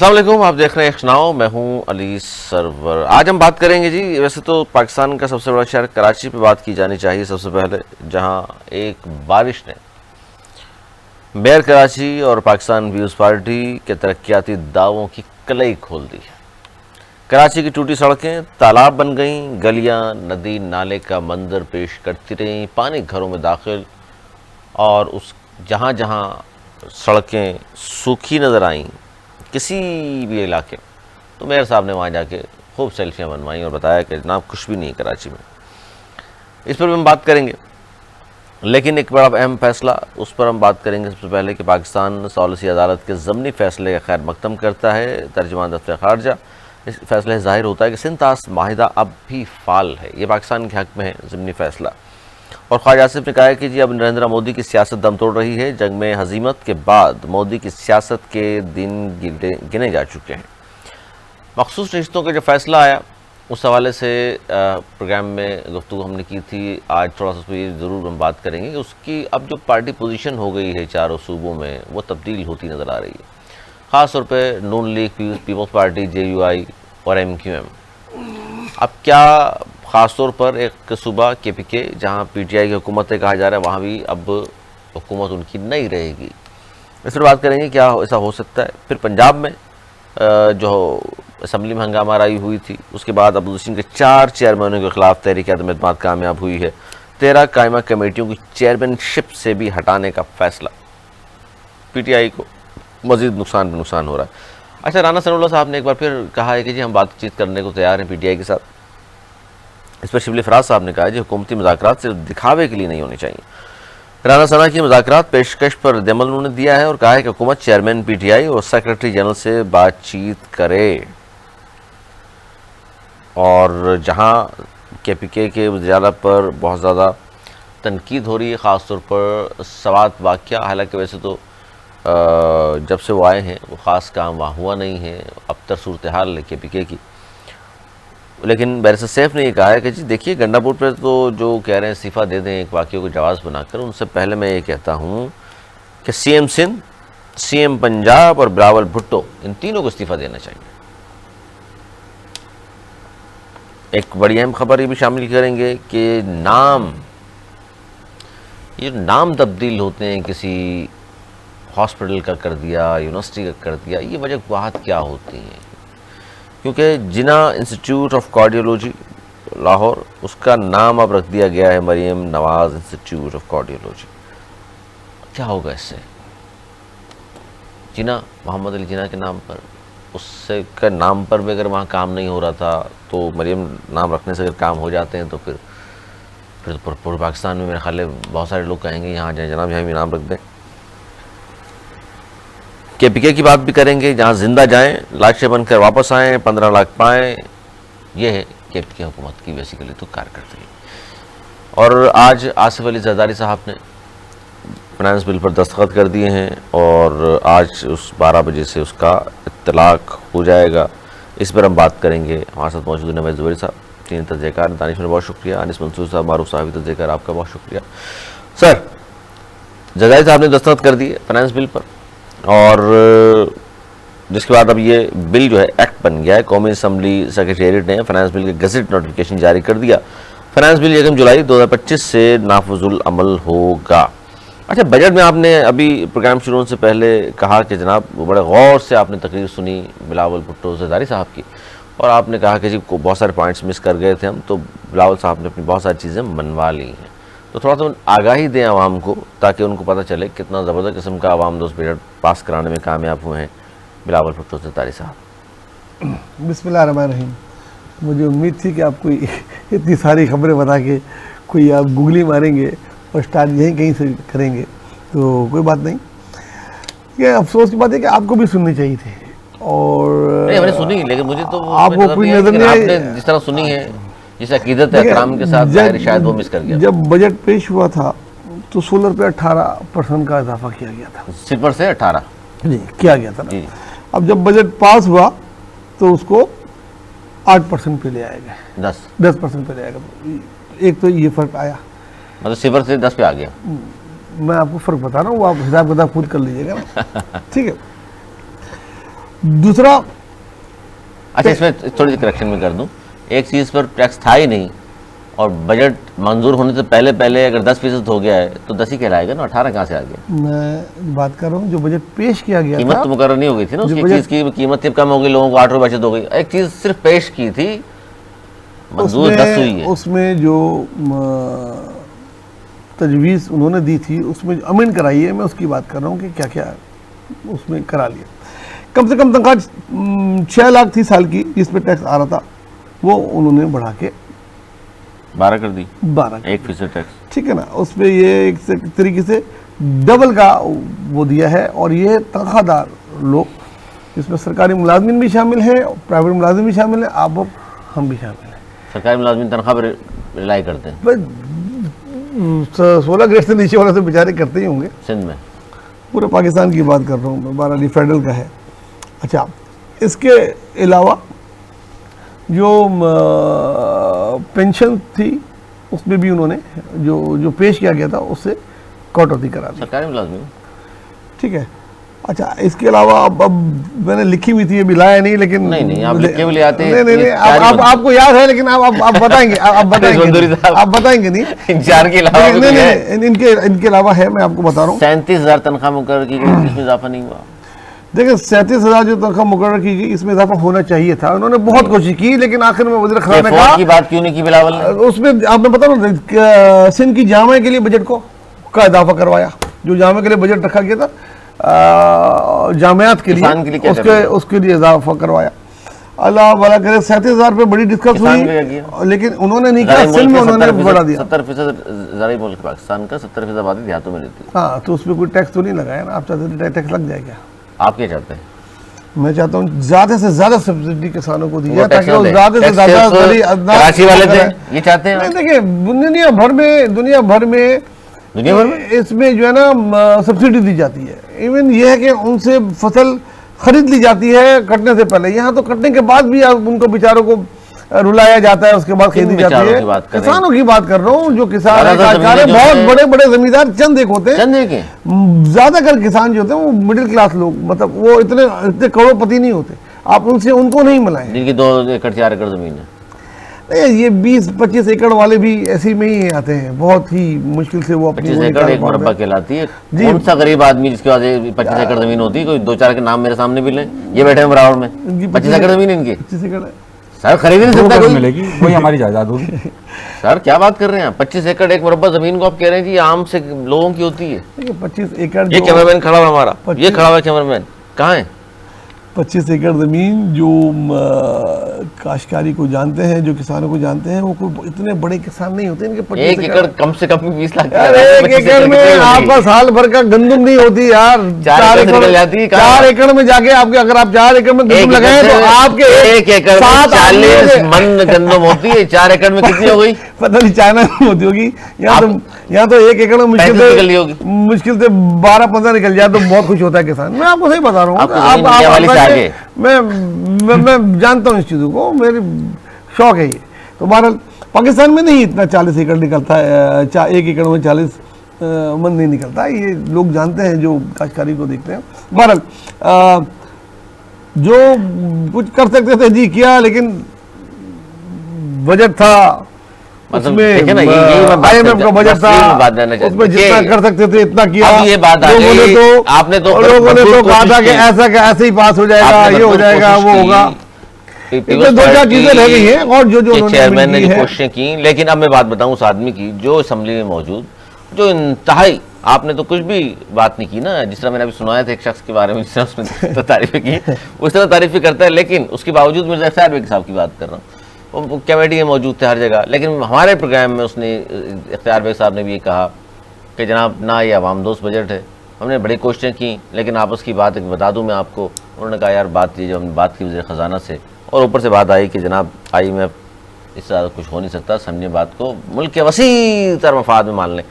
अस्सलाम वालेकुम, आप देख रहे हैं एक्स नाउ। मैं हूं अली सरवर। आज हम बात करेंगे जी, वैसे तो पाकिस्तान का सबसे बड़ा शहर कराची पे बात की जानी चाहिए सबसे पहले, जहां एक बारिश ने मेयर कराची और पाकिस्तान पीपुल्स पार्टी के तरक्याती दावों की कलई खोल दी। कराची की टूटी सड़कें तालाब बन गईं, गलियां नदी नाले का मंजर पेश करती रहीं, पानी घरों में दाखिल, और उस जहां जहां सड़कें सूखी नज़र आईं किसी भी इलाके, तो मेयर साहब ने वहाँ जाके खूब सेल्फियाँ बनवाई और बताया कि जनाब कुछ भी नहीं है कराची में। इस पर भी हम बात करेंगे, लेकिन एक बड़ा अहम फैसला, उस पर हम बात करेंगे सबसे पहले कि पाकिस्तान सॉलिसी अदालत के ज़मनी फैसले का खैर मकदम करता है। तर्जुमान दफ्तर खारजा, इस फैसले से ज़ाहिर होता है कि सिंतास माहिदा अब भी फाल है, ये पाकिस्तान के हक़ में है ज़मनी फैसला। और ख्वाजा आसिफ ने कहा है कि जी अब नरेंद्र मोदी की सियासत दम तोड़ रही है, जंग में हजीमत के बाद मोदी की सियासत के दिन गिने जा चुके हैं। मखसूस रिश्तों का जो फैसला आया, उस हवाले से प्रोग्राम में गुफ्तगू हमने की थी। आज थोड़ा सा उस पर ज़रूर हम बात करेंगे कि उसकी अब जो पार्टी पोजीशन हो गई है चारों सूबों में, वो तब्दील होती नज़र आ रही है। ख़ास तौर पर नून लीग, पीपल्स पार्टी, JUI और MQM। अब क्या ख़ास तौर पर एक सूबा KPK, जहाँ PTI की हुकूमत है कहा जा रहा है, वहाँ भी अब हुकूमत उनकी नहीं रहेगी। इस पर बात करेंगे क्या ऐसा हो सकता है। फिर पंजाब में जो असम्बली में हंगामा राई हुई थी, उसके बाद अपोजिशन के 4 चेयरमैनों के खिलाफ तहरीक अदम एतमाद कामयाब हुई है। 13 कायमा कमेटियों की चेयरमैनशिप से भी हटाने का फैसला। PTI को मज़ीद नुकसान पर नुकसान हो रहा है। अच्छा, राना सनाउल्लाह साहब ने एक बार फिर कहा है कि जी हम बातचीत करने को तैयार हैं PTI के साथ। इस पर शिबली फराज साहब ने कहा है कि हुकूमती मुज़ाकरात सिर्फ दिखावे के लिए नहीं होने चाहिए। राना सना की मुज़ाकरात पेशकश पर रद्द-ए-अमल उन्होंने दिया है और कहा है कि हुकूमत चेयरमैन PTI और सेक्रेटरी जनरल से बातचीत करे, और जहां KPK के वज़ीर-ए-आला पर बहुत ज़्यादा तनकीद हो रही है, ख़ास तौर पर सवात वाक़या। हालांकि वैसे तो जब से वो आए हैं वो ख़ास काम वहाँ हुआ नहीं है, अबतर सूरत हाल है KPK की। लेकिन बैरिस्टर सैफ ने ये कहा है कि जी देखिए, गंडापुर पर तो जो कह रहे हैं इस्तीफ़ा दे दें एक वाक़े को जवाज़ बनाकर, उनसे पहले मैं ये कहता हूँ कि CM सिंध, CM पंजाब और बिलावल भुट्टो, इन तीनों को इस्तीफ़ा देना चाहिए। एक बड़ी अहम खबर ये भी शामिल करेंगे कि ये नाम तब्दील होते हैं, किसी हॉस्पिटल का कर दिया, यूनिवर्सिटी का कर दिया, ये वजह बात क्या होती है? क्योंकि जिना इंस्टीट्यूट ऑफ कार्डियोलॉजी लाहौर, उसका नाम अब रख दिया गया है मरियम नवाज़ इंस्टीट्यूट ऑफ कार्डियोलॉजी। क्या होगा इससे? जिना, मोहम्मद अली जिना के नाम पर, उससे का नाम पर भी अगर वहाँ काम नहीं हो रहा था, तो मरियम नाम रखने से अगर काम हो जाते हैं तो फिर पूरे पाकिस्तान में मेरे ख्याल है बहुत सारे लोग कहेंगे यहाँ जाए जनाब, यहाँ भी नाम रख दें। KPK की बात भी करेंगे, जहाँ जिंदा जाएं, लाशें बनकर वापस आएँ, 15 लाख पाएँ। ये है KPK हुकूमत की बेसिकली तो कारकर्दगी। और आज आसिफ अली जरदारी साहब ने फाइनेंस बिल पर दस्तखत कर दिए हैं और आज उस 12 बजे से उसका इत्तलाक हो जाएगा। इस पर हम बात करेंगे। हमारे साथ मौजूद है नवाज़ ज़ुबैर साहब, तीन तज़्ज़ियाकार, दानिश में बहुत शुक्रिया, अनिस मंसूर साहब, मारूफ साहब तज़्ज़ियाकार, आपका बहुत शुक्रिया। सर, जरदारी साहब ने दस्तखत कर दिए फाइनेंस बिल पर, और जिसके बाद अब ये बिल जो है एक्ट बन गया है। कौमी असम्बली सेक्रेटेरिएट ने फाइनेंस बिल के गज़ट नोटिफिकेशन जारी कर दिया। फाइनेंस बिल 1 जुलाई 2025 से नाफुजुल अमल होगा। अच्छा, बजट में आपने अभी प्रोग्राम शुरू होने से पहले कहा कि जनाब बड़े गौर से आपने तकरीर सुनी बिलावल भुट्टो जरदारी साहब की, और आपने कहा कि जी बहुत सारे पॉइंट्स मिस कर गए थे हम, तो बिलावल साहब ने अपनी बहुत सारी चीज़ें मनवा ली हैं। तो थोड़ा सा आगाही दें आवाम को, ताकि उनको पता चले कितना ज़बरदस्त किस्म का आवाम दोस्त बजट पास कराने में कामयाब हुए हैं बिलावल भुट्टो जरदारी साहब। बिस्मिल्लाहिर्रहमानिर्रहीम। मुझे उम्मीद थी कि आप कोई इतनी सारी खबरें बता के कोई आप गूगली मारेंगे और स्टार्ट यहीं कहीं से करेंगे, तो कोई बात नहीं। ये अफसोस की बात है कि आपको भी सुननी चाहिए थी, और नहीं, मैंने सुनी, लेकिन मुझे तो आपको कोई नजर नहीं आई। आपने जिस तरह सुनी है, जिस अकीदत एहतराम के साथ, शायद वो मिस कर गया। जब बजट पेश हुआ था तो सोलर पे 18% का इजाफा किया गया था, सिफर से 18 जी किया गया था ना। जी। अब जब बजट पास हुआ तो उसको 8% पे ले आएगा, 10% पे ले आएगा। एक तो ये फर्क आया, मतलब सिफर से 10 पे आ गया। मैं आपको फर्क बता रहा हूँ, वो आप हिसाब किताब खुद कर लीजिएगा। ठीक है। दूसरा अच्छा, इसमें थोड़ी सी करेक्शन में कर दूं, एक चीज़ पर टैक्स था ही नहीं और बजट मंजूर होने से पहले पहले अगर 10% हो गया है तो 10 ही कहलाएगा ना, 18 कहाँ से आ गया? मैं बात कर रहा हूँ जो बजट पेश किया गया कीमत था, तो मुकर्रर नहीं हो गई थी ना उसकी, जो चीज़ की कीमत जब कम हो गई, लोगों को 8 रुपये बचत हो गई। एक चीज़ सिर्फ पेश की थी, मंजूर 10 हुई है। उसमें जो तजवीज़ उन्होंने दी थी उसमें अमेंड कराई है, मैं उसकी बात कर रहा हूँ कि क्या क्या उसमें करा लिया। कम से कम तनख्वाह 6 लाख थी साल की, जिस पे टैक्स आ रहा था, वो उन्होंने बढ़ा के 12 कर दी, 12। 1% टैक्स। ठीक है ना, उस पर ये एक तरीके से डबल का वो दिया है। और ये तनख्वाहदार लोग, जिसमें सरकारी मुलाजमिन भी शामिल हैं, प्राइवेट मुलाजिम भी शामिल हैं, आप हम भी शामिल हैं। सरकारी मुलाजमिन तनख्वाह पर रिलाई करते हैं? 16 ग्रेड से नीचे वाले तो बेचारे करते ही होंगे। सिंध में पूरे पाकिस्तान की बात कर रहा हूँ मैं, 12 फेडरल का है। अच्छा, इसके अलावा जो पेंशन थी उसमें भी उन्होंने जो पेश किया गया था उससे कटौती करा दी। सरकारी मुलाजमिन, ठीक है। अच्छा, इसके अलावा अब मैंने लिखी हुई थी, अभी लाया नहीं, लेकिन नहीं आप लिख के भी ले आते हैं। नहीं आपको याद है, लेकिन आप बताएंगे, आप बताएंगे नहीं इंतजार के अलावा नहीं, इनके अलावा है, मैं आपको बता रहा हूँ। 37,000 तनख्वाह मुकर्रर की गई, इसमें इजाफा नहीं हुआ। देखिए 37,000 जो तनख्वाह मुकर्रर की गई, इसमें इजाफा होना चाहिए था। उन्होंने बहुत कोशिश की, लेकिन आखिर में वज़ीर ख़ज़ाना ने कहा की बात क्यों नहीं की बिलावल ने? उसमें आप मैं बता रहा हूँ, सिंध की जामा के लिए बजट का इजाफा करवाया, जो जामा के लिए बजट रखा गया था जामियात के लिए, उसके लिए इजाफा करवाया। अल्लाह भला करे। 37,000 पे बड़ी डिस्कस हुई, लेकिन उन्होंने नहीं किया, सिंध में उन्होंने बढ़ा दिया। 70% ज़राई मुल्क पाकिस्तान का 70% आबादी देहातों में रहती है। हाँ, तो उसमें कोई टैक्स तो नहीं लगाया ना। आप चाहते थे टैक्स लग जाएगा? आप क्या चाहते हैं? मैं चाहता हूँ ज़्यादा से ज़्यादा सब्सिडी किसानों को दी जाए, ताकि वो ज़्यादा से ज़्यादा कराची वाले थे, ये चाहते हैं। देखिए दुनिया भर में इसमें जो है ना सब्सिडी दी जाती है। इवन ये है कि उनसे फसल खरीद ली जाती है कटने से पहले, यहाँ तो कटने के बाद भी उनको बेचारों को रुलाया जाता है, उसके बाद खरीदी जाती है। किसानों की बात कर रहा हूँ, जो किसान बहुत बड़े बड़े जमींदार चंद एक होते हैं, ज्यादातर किसान जो होते हैं वो मिडिल क्लास लोग, मतलब वो इतने करोड़पति नहीं होते। आप उनको नहीं मिलाएं, जिनकी 2 एकड़ 4 एकड़ जमीन है। ये 20-25 एकड़ वाले भी ऐसे में ही आते हैं, बहुत ही मुश्किल से वो अपनी 25 एकड़ एक मुरब्बा कहलाती है। कौन सा गरीब आदमी जिसके पास 25 एकड़ जमीन होती है? कोई 2-4 के नाम मेरे सामने भी लें, ये बैठे हैं बराबर में, 25 एकड़ जमीन इनकी। 25 एकड़ सर खरीद नहीं सकता कोई, मिलेगी वही हमारी जायदाद होगी। सर क्या बात कर रहे हैं? 25 एकड़ एक मुरब्बा जमीन को आप कह रहे हैं जी आम से लोगों की होती है। 25 एकड़, ये कैमरामैन खड़ा हुआ हमारा, ये खड़ा हुआ कैमरामैन कहाँ है? 25 एकड़ ज़मीन जो काश्तकारी को जानते हैं, जो किसानों को जानते हैं, वो कोई इतने बड़े किसान नहीं होते। इनके 1 एकड़ कम से कम 20 लाख। यार 1 एकड़ में आपका साल भर का गंदम नहीं होती यार। 4 एकड़ में जाके आपके, अगर आप 4 एकड़ में गंदम लगाए तो आपके 1 एकड़ में 40 मन गंदम होती है। 4 एकड़ में कितनी हो गई? पता नहीं, चाइना में होती होगी। यहाँ तो 1 एकड़ में मुश्किल से 12-15 निकल जाए तो बहुत खुश होता है किसान। मैं आपको सही बता रहा हूँ, मैं जानता हूँ इस चीज़ों को, मेरी शौक है ये। तो बहरहाल पाकिस्तान में नहीं इतना 40 एकड़ निकलता है, 1 एकड़ में 40 मन नहीं निकलता, ये लोग जानते हैं जो काश्तकारी को देखते हैं। बहरहाल जो कुछ कर सकते थे जी किया, लेकिन बजट था उसमें, IMF का बजट था, उसमें जितना कर सकते थे इतना किया। ये बात लोगों ने तो कहा था कि ऐसे ही पास हो जाएगा, ये हो जाएगा, वो होगा। इसमें 2-4 चीजें रह गई हैं, और जो चेयरमैन ने जो कोशिशें की। लेकिन अब मैं बात बताऊं उस आदमी की जो असेंबली में मौजूद, जो इंतहाई, आपने तो कुछ भी बात नहीं की ना, जिस तरह मैंने अभी सुनाया था एक शख्स के बारे में, जिस तरह उसने तारीफें की उस तरह तारीफें करता है। लेकिन उसके बावजूद मिर्जा इफ्तार बेग साहब की बात कर रहा हूँ, वो कमेटी में मौजूद थे हर जगह। लेकिन हमारे प्रोग्राम में उसने, इफ्तार बेग साहब ने भी ये कहा कि जनाब ना ये आवाम दोस्त बजट है। हमने बड़ी कोशिशें की, लेकिन आपस की बात एक बता दूं मैं आपको, उन्होंने कहा यार बात ये जो हमने बात की वज़ीर ख़ज़ाना से, और ऊपर से बात आई कि जनाब IMF इससे ज़्यादा कुछ हो नहीं सकता, समझे बात को, मुल्क के वसी तर मफाद में मान लें।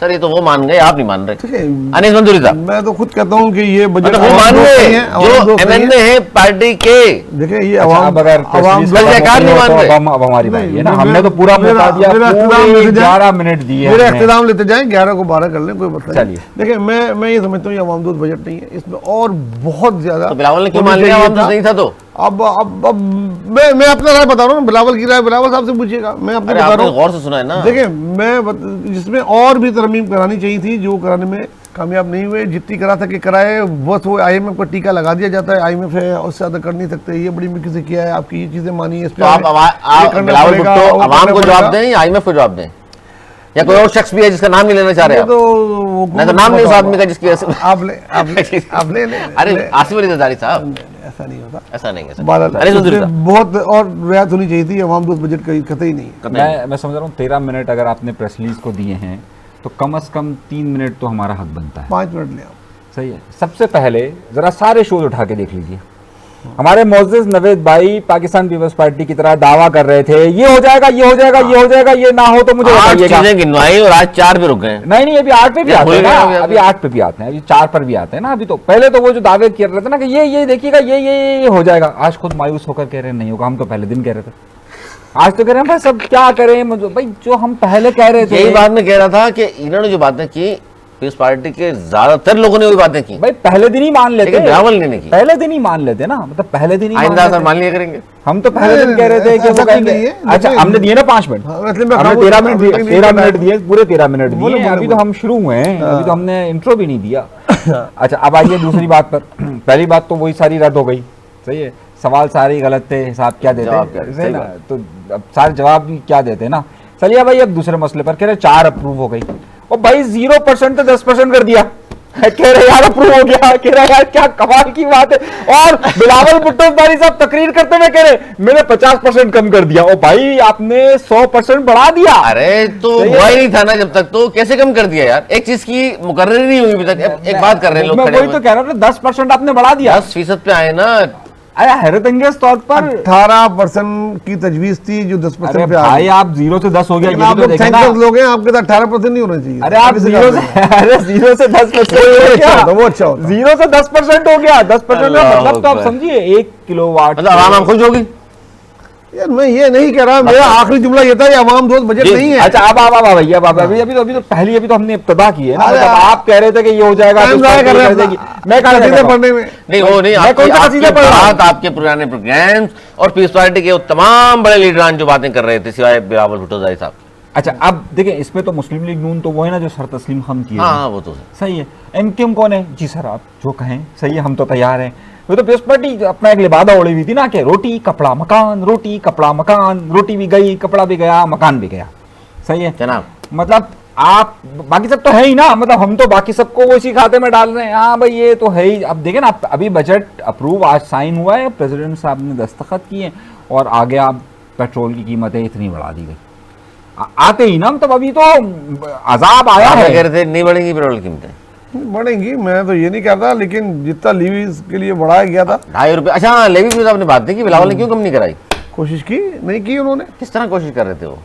सर ये तो वो मान गए, आप नहीं मान रहे। ठीक है, अनीस मंसूरी साहब, मैं तो खुद कहता हूँ कि ये बजट मतलब वो मान गए जो एमएनए है पार्टी के। देखिए ये अच्छा, आवाम अब अगर आवाम प्रेस रिलीज सरकार नहीं मान तो रहे। अब हमारी बारी है ना, नहीं, हमने तो पूरा मेरा- बता दिया, मेरा पूरे इख्तिताम लेते जाएं। 11 मिनट दिए मेरा हमने। इख्तिताम लेते जाएं, 11 को 12 कर लें, कोई मसला नहीं। चलिए। देखिए मैं ये समझता हूँ ये आवाम दोस्त बजट नहीं है, इसमें और बहुत ज्यादा तो बिलावल ने क्यों होना मान लिया, चाहिए आवाम दोस्त नहीं था तो? अब मैं अपना राय बता रहा हूँ, बिलावल की राय बिलावल साहब से पूछिएगा, मैं अपने अरे बता आपने रहा हूँ। गौर से सुना है ना। देखिए जिसमें और भी तरमीम करानी चाहिए थी, जो कराने में कामयाब नहीं हुए, जितनी करा सके कराए, बस वो आईएमएफ को टीका लगा दिया जाता है, आईएमएफ है उससे ज्यादा कर नहीं सकते, ये बड़ी मुश्किल से किया है, आपकी ये चीजें मानी है, इस पे तो आप ये करना बिलावल पड़ेगा, भुट्टो वो आवाम करना को जवाब पड़ेगा। दें या आईएमएफ को जवाब दें, या कोई और शख्स भी है जिसका नाम नहीं लेना चाह रहे ये आप? तो नहीं तो नाम नहीं उस आदमी का जिसकी वजह से- आप ले अरे आसिफ अली जरदारी साहब, ऐसा नहीं होता। ऐसा नहीं है सर। बहरहाल, अनीस मंसूरी इसमें साहब, बहुत और रियायत होनी चाहिए थी, अवाम दोस्त बजट का कतई नहीं है। मैं समझ रहा हूँ 13 मिनट अगर आपने प्रेस रिलीज को दिए हैं तो कम से कम 3 मिनट तो हमारा हक बनता है। 5 मिनट ले आओ। सही है। सबसे पहले जरा सारे शोज उठा के देख लीजिए। हमारे मोअज़्ज़िज़ नवेद भाई पाकिस्तान पीपल्स पार्टी की तरह दावा कर रहे थे ये हो जाएगा, ये हो जाएगा, ये हो जाएगा, ये ना हो तो मुझे 8 बताइएगा। चीजें गिनवाई और आज 4 पे रुक गए। नहीं अभी 8 पे भी या आते हैं भूल गए ना, अभी 8 पे भी आते हैं, अभी 4 पर भी आते हैं ना। अभी तो पहले तो वो जो दावे कर रहे थे ना कि ये देखिएगा ये हो जाएगा, आज खुद मायूस होकर कह रहे हैं नहीं होगा। हम तो पहले दिन कह रहे थे, आज तो कह रहे हैं भाई सब क्या करें, भाई जो हम पहले कह रहे थे। यही बात मैं कह रहा था कि इन्होंने जो बातें की, पीस पार्टी के ज्यादातर लोगों ने वही बातें की, भाई पहले दिन ही मान लेते, लेकिन बिलावल ने नहीं की। पहले दिन ही मान लेते ना, मतलब पहले दिन ही मान आइंदा लेते। सर मान लिया करेंगे। हम तो पहले दिन कह रहे थे कि ऐसा वो कुछ कहेंगे। नहीं है, अच्छा लेकिन- हमने दिए ना 5 मिनट, हाँ, इसलिए मैं हमने खामोश 13 था, मिनट आपने दिए, नहीं 13 बताया। मिनट दिए, पूरे 13 मिनट बोलो, दिए। बोलो, अभी तो बोलो। हम शुरू हुए हैं, अभी तो हमने इंट्रो भी नहीं दिया। अच्छा अब आइए दूसरी बात पर। पहली बात तो वही सारी रद्द हो गई, सही है। सवाल सारे ही गलत थे, हिसाब क्या देते, जवाब क्या देते, सही सही ना? बात। तो अब सारे जवाब भी क्या देते ना। चलिए भाई अब दूसरे मसले पर कह रहे 4 अप्रूव हो गई, और भाई 0% तो 10% कर दिया। कह रहे यार अप्रूव हो गया, कह रहे यार क्या कमाल की बात है। और बिलावल भुट्टो साहब तकरीर करते हुए कह रहे मैंने 50% कम कर दिया। ओ भाई आपने 100% बढ़ा दिया। अरे तो सही है। हुआ ही नहीं था ना जब तक, तो कैसे कम कर दिया यार? एक चीज की मुकर्ररी नहीं हुई अभी तक। एक बात कर रहे हैं लोग मैं खड़े वही तो कह रहा हूँ 10% आपने बढ़ा दिया। 10% पे आए ना। अरे हैरत अंगेज तौर पर 18% की तजवीज थी जो 10% अरे पे आ भाई गई। आप 0 से 10 हो गया, लेकिन ये आप भी तो लोग देखें ना। सेंसर्स लोग हैं, आपके साथ 18% नहीं होना चाहिए। अरे आप किसी 0 का से नहीं। अरे 0 से 10% हो अच्छा होता, वो गया, अच्छा होता। 0 से 10% हो गया। 10% का अल्लाह मतलब तो आप अकबर। समझिए 1 किलोवाट। मतलब आवाम खुश होगी। यार मैं ये नहीं कह रहा, मेरा आखिरी जुमला ये था ये अवाम दोस्त बजट जी, नहीं है। अच्छा अब भैया अभी तो पहली अभी तो हमने इब्तिदा की है ना। अरे मतलब आप कह रहे थे कि ये हो जाएगा, टाइम तो जाया कर रहे हैं कर देगी। अपना। मैं कहा कसीदे पढ़ने में। नहीं वो नहीं, मैं कौन सा आपकी कसीदा पढ़ रहा हूं? बात आपके पुराने प्रोग्राम्स और पीस पार्टी के वो तमाम बड़े लीडरान जो बातें कर रहे थे सिवाय बिलावल भुट्टो साहब। अच्छा अब देखिए इसमें तो मुस्लिम लीग नून तो वो है ना जो सर तस्लीम हम किए हाँ वो तो है। सही है। एमक्यूएम कौन है जी सर, आप जो कहें सही है, हम तो तैयार हैं। वो तो पीस पार्टी अपना एक लिबादा ओढ़ी हुई थी ना कि रोटी कपड़ा मकान, रोटी कपड़ा मकान, रोटी भी गई, कपड़ा भी गया, मकान भी गया, सही है जनाब। मतलब आप बाकी सब तो है ही ना, मतलब हम तो बाकी सबको वो इसी खाते में डाल रहे हैं। हाँ भाई ये तो है ही। अब देखें ना अभी बजट अप्रूव आज साइन हुआ है, प्रेसिडेंट साहब ने दस्तखत किए और आगे आप पेट्रोल की कीमतें इतनी बढ़ा दी गई आते ही ना। मतलब अभी तो अजाब आया आप क्या है। कह रहे थे नहीं बढ़ेंगी पेट्रोल की कीमतें? बढ़ेंगी, मैं तो ये नहीं कहता, लेकिन जितना लीवीज के लिए बढ़ाया गया था, 2.5 रुपये। अच्छा हाँ, लेवी भी आपने बात नहीं की, बिलावल ने क्यों कम नहीं कराई? कोशिश की नहीं की उन्होंने, किस तरह कोशिश कर रहे थे वो?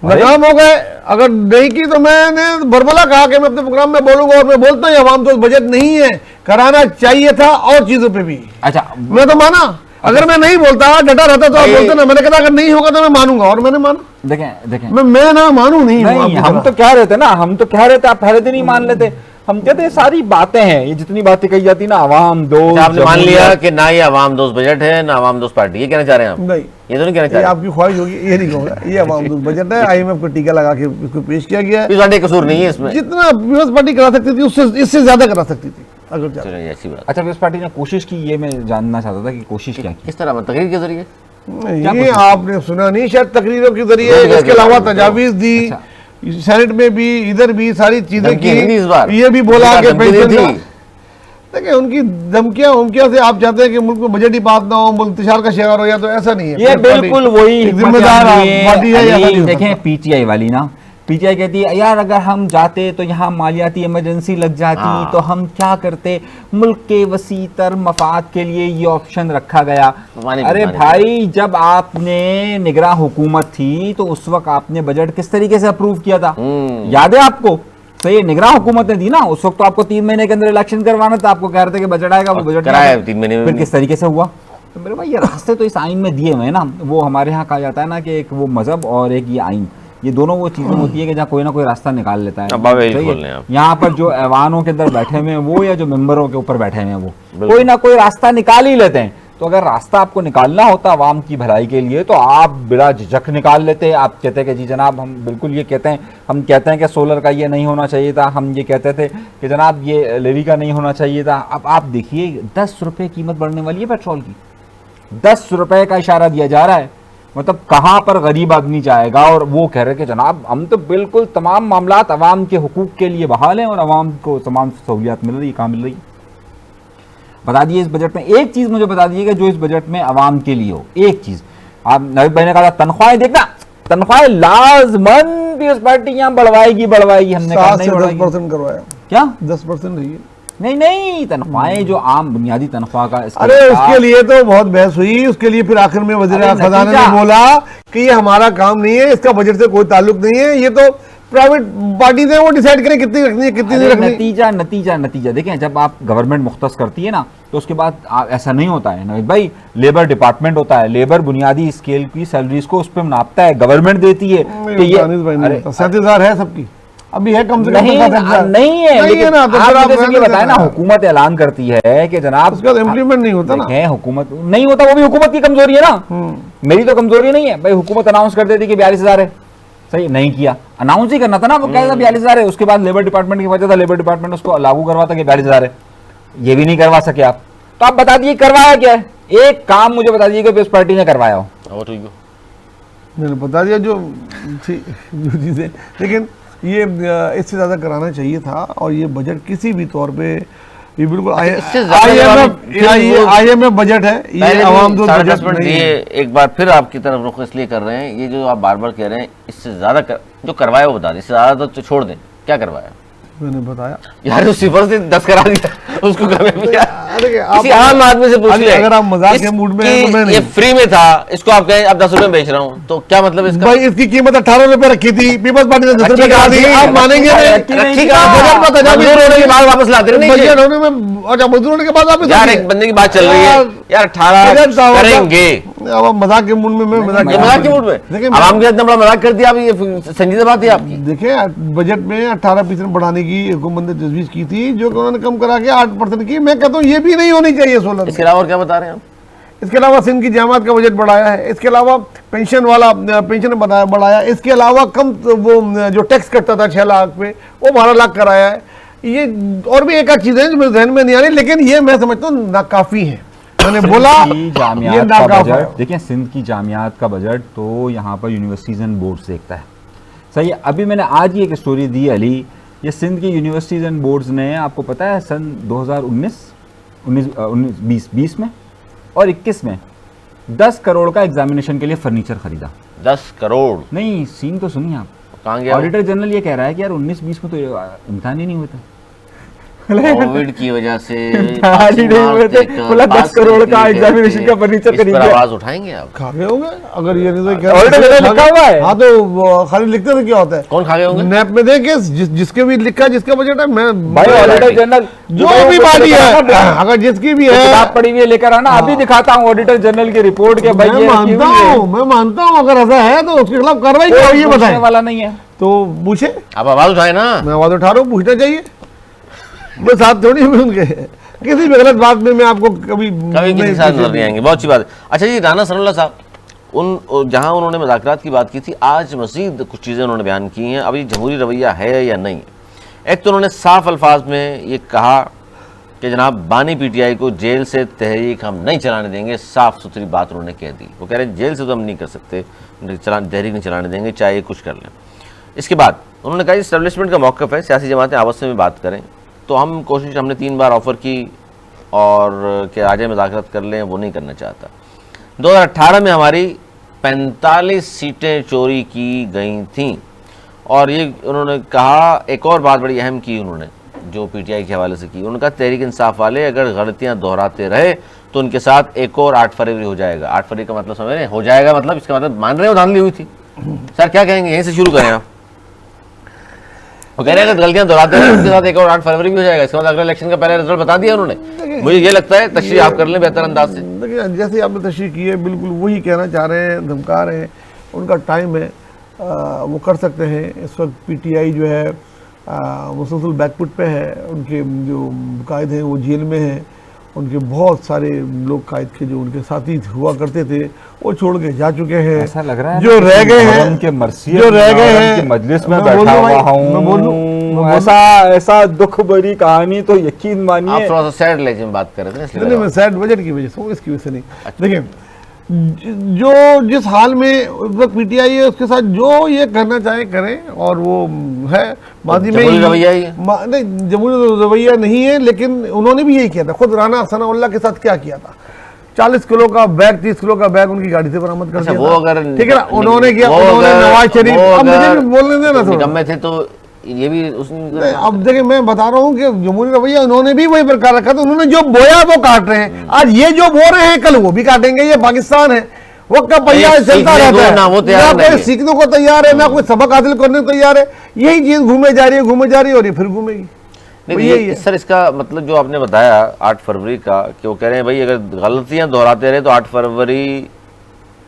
नाकाम हो गए। अगर नहीं की तो मैंने बरबला कहा कि मैं अपने प्रोग्राम में बोलूंगा, और मैं बोलता हूँ अवाम दोस्त बजट नहीं है, कराना चाहिए था और चीजों पे भी। अच्छा मैं तो माना, अगर मैं नहीं बोलता डटा रहता तो आप बोलते ना, मैंने कहा अगर नहीं होगा तो मैं मानूंगा, और मैंने माना। देखें मैं ना मानू नहीं हूं नहीं आपकी हम तरह। तो कह रहे थे ना, हम तो कह रहे थे आप पहले दिन ही मान लेते। हम कहते हैं सारी बातें हैं, ये जितनी बातें कही जाती ना आवाम दोस्त। अच्छा, आपने मान लिया जमहूरियत। कि ना ये आवाम दोस्त बजट है ना आवाम दोस्त पार्टी, ये कहना चाह रहे हैं आप? नहीं, ये तो नहीं कहना चाह ये रहे। आपकी ख्वाहिश होगी, ये नहीं कहूंगा। ये अवाम दोस्त बजट है, आईएमएफ को टीका लगा के इसको पेश किया गया है। पीस पार्टी का कसूर नहीं है इसमें। जितना पीपल्स पार्टी करा सकती थी उससे इससे ज्यादा करा सकती थी अगर चाहती। चलिए अच्छी बात। अच्छा पीपल्स पार्टी ने कोशिश की, ये मैं जानना चाहता था कि कोशिश क्या की। किस तरह तकरीर के जरिए? क्या ये कोशिश? आपने सुना नहीं शायद तकरीरों के जरिए, नहीं, इसके अलावा नहीं, तजावीज दी, अच्छा। सेनेट में भी, इधर भी सारी चीजें धमकी नहीं दी इस बार। की। ये भी बोला इस कि बार धमकी पेंशन दी का- थी। देखिए उनकी धमकियां से आप चाहते हैं कि मुल्क में बजट ही बात ना हो, मुल्तशार का शिकार हो, या तो ऐसा नहीं है। ये पार्टी बिल्कुल वही एक जिम्मेदार पार्टी है, ऐसा नहीं हो देखें सकता। पीटीआई वाली ना, पीटीआई कहती है यार अगर हम जाते तो यहाँ मालियाती इमरजेंसी लग जाती, हाँ। तो हम क्या करते। मुल्क के वसी तर मफाद के लिए ये ऑप्शन रखा गया। अरे भाई जब आपने निगरान हुकूमत थी तो उस वक्त आपने बजट किस तरीके से अप्रूव किया था, याद है आपको? सही है, निगरान हुकूमत ने दी ना उस वक्त, तो आपको 3 महीने के अंदर इलेक्शन करवाना था, आपको कह रहे थे कि बजट आएगा, वो बजट कराया 3 महीने में फिर भी। किस तरीके से हुआ? तो मेरे भाई ये रास्ते तो इस आइन में दिए हुए हैं ना, वो हमारे यहाँ कहा जाता है ना कि एक वो मजहब और एक ये आइन, ये दोनों वो चीजें होती है कि जहाँ कोई ना कोई रास्ता निकाल लेता है। अब बाबे सही खोल है? लें आप। यहाँ पर जो ऐवानों के अंदर बैठे हुए हैं वो, या जो मेंबरों के ऊपर बैठे हुए हैं वो, कोई ना कोई रास्ता निकाल ही लेते हैं। तो अगर रास्ता आपको निकालना होता आवाम की भलाई के लिए, तो आप बिना झिझक निकाल लेते। आप कहते हैं कि जी जनाब हम बिल्कुल ये कहते हैं, हम कहते हैं कि सोलर का ये नहीं होना चाहिए था, हम ये कहते थे कि जनाब ये लेवी का नहीं होना चाहिए था। अब आप देखिए 10 रुपये कीमत बढ़ने वाली है पेट्रोल की, 10 रुपये का इशारा दिया जा रहा है। मतलब कहाँ पर गरीब आदमी जाएगा? और वो कह रहे कि जनाब हम तो बिल्कुल तमाम मामलात अवाम के हुकूक के लिए बहाल हैं और अवाम को तमाम सहूलियात मिल रही है। कहाँ मिल रही है बता दिए इस बजट में? एक चीज मुझे बता दीजिएगा जो इस बजट में अवाम के लिए हो, एक चीज। आप नवीद भाई ने कहा तनख्वाहें, देखना तनख्वाहें लाजमन पीपल्स पार्टी यहाँ बढ़वाएगी, हमने कहा 7 नहीं से बढ़वाएगी। 10% करवाया, क्या 10% रही है। नहीं, तनख्वाहें जो आम बुनियादी तनख्वाह का अरे उसके लिए तो बहुत बहस हुई, उसके लिए फिर आखिर में वजीर अरे खजाना ने नतीजा- बोला कि ये हमारा काम नहीं है, इसका बजट से कोई ताल्लुक नहीं है, ये तो प्राइवेट पार्टी ने वो डिसाइड करें कितनी रखनी है कितनी नहीं रखनी। नतीजा देखें, जब आप गवर्नमेंट मुख्तस करती है ना, तो उसके बाद ऐसा नहीं होता है नवीद भाई, लेबर डिपार्टमेंट होता है, लेबर बुनियादी स्केल की सैलरीज को उस पर नापता है, गवर्नमेंट देती है। तो ये 37,000 है सबकी, अभी है कम से कम नहीं 67,000 नहीं है, लेकिन ना, तो आप फिर आप मुझे ये बताएं ना, रहने हुकूमत ऐलान करती है कि जनाब उसका इम्प्लीमेंट नहीं होता ना। देखें, हुकूमत नहीं होता, वो भी हुकूमत की कमजोरी है ना, मेरी तो कमजोरी नहीं है भाई। हुकूमत अनाउंस कर देती कि 42,000 है, सही नहीं किया, अनाउंस ही करना था ना, वो कहता था 42,000 है, उसके बाद लेबर डिपार्टमेंट की वजह था, लेबर डिपार्टमेंट उसको लागू करवाता कि 42,000 है, ये भी नहीं करवा सके आप। तो आप बता दिए करवाया क्या है? एक काम मुझे बता दीजिए कि पीपल्स पार्टी ने करवाया हो। मैंने बता दिया जो चीज़ें, लेकिन ये इससे ज़्यादा कराना चाहिए था। और ये बजट किसी भी तौर पे ये बिल्कुल IMF बजट है, ये आवाम दो बजट नहीं है। एक बार फिर आपकी तरफ रुख इसलिए कर रहे हैं, ये जो आप बार बार कह रहे हैं इससे ज्यादा जो करवाया वो बता दें, इससे ज्यादा तो छोड़ दें। क्या करवाया? मैंने बताया यार उस सिफर से 10 करा दिया उसको देखिए, किसी आम आदमी से पूछ ले, अगर आप मजाक के मूड में हैं तो मैं ये नहीं। फ्री में था, इसको आप कहें अब 10 रुपए में बेच रहा हूँ, तो क्या मतलब इसका? भाई इसकी कीमत 18 रुपए रखी थी, पीपल्स पार्टी ने 10 रुपए करा दी, आप मानेंगे रखी कहाँ? बजट में तजावीज़ होने के बाद वापस लाते नहीं बजट होने में, अच्छा मंजूर होने के बाद वापस यार, एक बंदे की बात चल रही है यार, 18 करेंगे। अब आप मजाक के मूड में, मैं मजाक ये मजाक के मूड में देखिए, आवाम के साथ इतना बड़ा मजाक कर दिया आप, ये संजीदा बात है आपकी। देखिए बजट में 18% बढ़ाने की हुकूमत ने तजवीज़ की थी, जो कि उन्होंने कम करा के 8% की। मैं कहता हूँ ये भी नहीं होनी चाहिए सोलर। इसके अलावा और क्या बता रहे हैं आप? इसके अलावा सिंध की जामात का बजट बढ़ाया है, इसके अलावा पेंशन वाला पेंशन बढ़ाया, इसके अलावा कम वो जो टैक्स कटता था 6 लाख पे वो 12 लाख कराया है। ये और भी एक आध चीज़ें हैं जो मेरे जहन में नहीं आ रही, लेकिन ये मैं समझता हूँ नाकाफी है। मैंने बोला की जामियात का बजट, देखिए सिंध की जामियात का बजट तो यहाँ पर यूनिवर्सिटीज एंड बोर्ड्स देखता है, सही है। अभी मैंने आज ही एक स्टोरी दी अली, ये सिंध की यूनिवर्सिटीज एंड बोर्ड्स ने, आपको पता है सन 2019-20 में और 21 में 10 करोड़ का एग्जामिनेशन के लिए फर्नीचर खरीदा। 10 करोड़? नहीं, सीन तो सुनिए आप। कहाँ गया? ऑडिटर जनरल ये कह रहा है कि यार 19-20 में तो इम्तिहान ही नहीं होता, कोविड की वजह से नहीं हुए थे, बोला 10 करोड़ का एग्जामिनेशन का फर्नीचर खरीद लिया। आवाज उठाएंगे आप? खा गए होंगे अगर ये नहीं तो ऑडिटर जनरल लिखा हुआ है। हाँ तो वो खाली लिखते थे क्या होता है, कौन खा गए होंगे? नैप में देखे जिसके भी लिखा जिसका बजट है, मैं भाई ऑडिटर जनरल जो भी पार्टी है, अगर जिसकी भी है, किताब पड़ी हुई है लेकर आना, अभी दिखाता हूँ ऑडिटर जनरल की रिपोर्ट के भाई, मैं मानता हूँ अगर ऐसा है तो उसके खिलाफ कार्रवाई करो, ये बताएं वाला नहीं है तो पूछे। आप आवाज उठाए ना। मैं आवाज उठा रहा हूँ, पूछना चाहिए, मैं साथ थोड़ी हूँ उनके, किसी भी गलत बात में मैं आपको कभी किसी साथ नजर नहीं आएंगे। बहुत अच्छी बात है। अच्छा जी, राना सनाउल्लाह साहब, उन जहां उन्होंने मुज़ाकरात की बात की थी, आज मज़ीद कुछ चीज़ें उन्होंने बयान की हैं। अभी जमहूरी रवैया है या नहीं? एक तो उन्होंने साफ अल्फाज में ये कहा कि जनाब बानी PTI को जेल से तहरीक हम नहीं चलाने देंगे, साफ सुथरी बात उन्होंने कह दी। वो कह रहे हैं जेल से तो हम नहीं कर सकते, तहरीक नहीं चलाने देंगे, चाहे कुछ कर लें। इसके बाद उन्होंने कहा इस्टेब्लिशमेंट का मौक़िफ़ है, सियासी जमातें आपस में बात करें, तो हम कोशिश, हमने 3 बार ऑफ़र की और कि आज मुज़ाकरात कर लें, वो नहीं करना चाहता। 2018 में हमारी 45 सीटें चोरी की गई थीं। और ये उन्होंने कहा, एक और बात बड़ी अहम की उन्होंने, जो PTI के हवाले से की, उन्होंने कहा तहरीक इंसाफ वाले अगर गलतियां दोहराते रहे तो उनके साथ एक और 8 फरवरी हो जाएगा। 8 फरवरी का मतलब समझ रहे हैं? हो जाएगा मतलब इसका मतलब मान रहे हो धांधली हुई थी। सर क्या कहेंगे, यहीं से शुरू करें आप। वो कह रहे हैं अगर गलतियां दोहराते हैं उनके साथ एक और 8 फरवरी भी हो जाएगा, इसके बाद अगले इलेक्शन का पहले रिजल्ट बता दिया उन्होंने। मुझे ये लगता है तशरीह आप कर लें बेहतर अंदाज से। देखिए जैसे आपने तशरीह की है बिल्कुल वही कहना चाह रहे हैं, धमका रहे हैं, उनका टाइम है, वो कर सकते हैं। इस वक्त पीटीआई जो है मुसलसल बैकफुट पे है, उनके जो कायद हैं वो जेल में हैं, उनके बहुत सारे लोग कायद के जो उनके साथी हुआ करते थे वो छोड़ के जा चुके हैं। ऐसा लग रहा है जो रह गए हैं उनके मर्सियत जो रह गए हैं उनके मजलिस में मैं बैठा बोल दूं भाई, हुआ मैं बोल दूं, हूँ, ऐसा दुख भरी कहानी तो यकीन आप मानिए। थोड़ा सा सैड लेकिन बात कर रहे थे ना, इसलिए नहीं मैं सैड बजट की वजह से हूँ, इसकी वजह से नहीं। देखिए जो जिस हाल में उस वक्त पीटीआई है उसके साथ जो ये करना चाहे करें, और वो है माजी में जमहूरी रवैया ही है। नहीं जमहूरी रवैया नहीं है, लेकिन उन्होंने भी यही किया था। खुद राना सनाउल्लाह के साथ क्या किया था, 40 किलो का बैग 30 किलो का बैग उनकी गाड़ी से बरामद कर दिया वो था। अगर ठीक है ना, उन्होंने किया, वो उन्होंने अगर- नवाज शरीफ, वो अब मुझे अगर भी बोलने देना थोड़ा। निकम्मे थे तो ये भी उसने नहीं, अब देखिए मैं बता रहा हूँ कि जमहूरी रवैया उन्होंने भी वही प्रकार रखा था। उन्होंने जो बोया वो काट रहे हैं, आज ये जो बो रहे हैं कल वो भी काटेंगे। ये पाकिस्तान है, वक्त का पहिया नहीं, चलता सीखने रहता को है, ना वो तैयार ना नहीं कोई है। सीखने को तैयार है, ना कोई सबक हासिल करने को तैयार है। यही चीज घूमे जा रही है, घूमे जा रही है, और ये फिर घूमेगी। नहीं, वो ये यही है। सर इसका मतलब जो आपने बताया 8 फरवरी का, कि वो कह रहे हैं भाई अगर गलतियां दोहराते रहे तो 8 फरवरी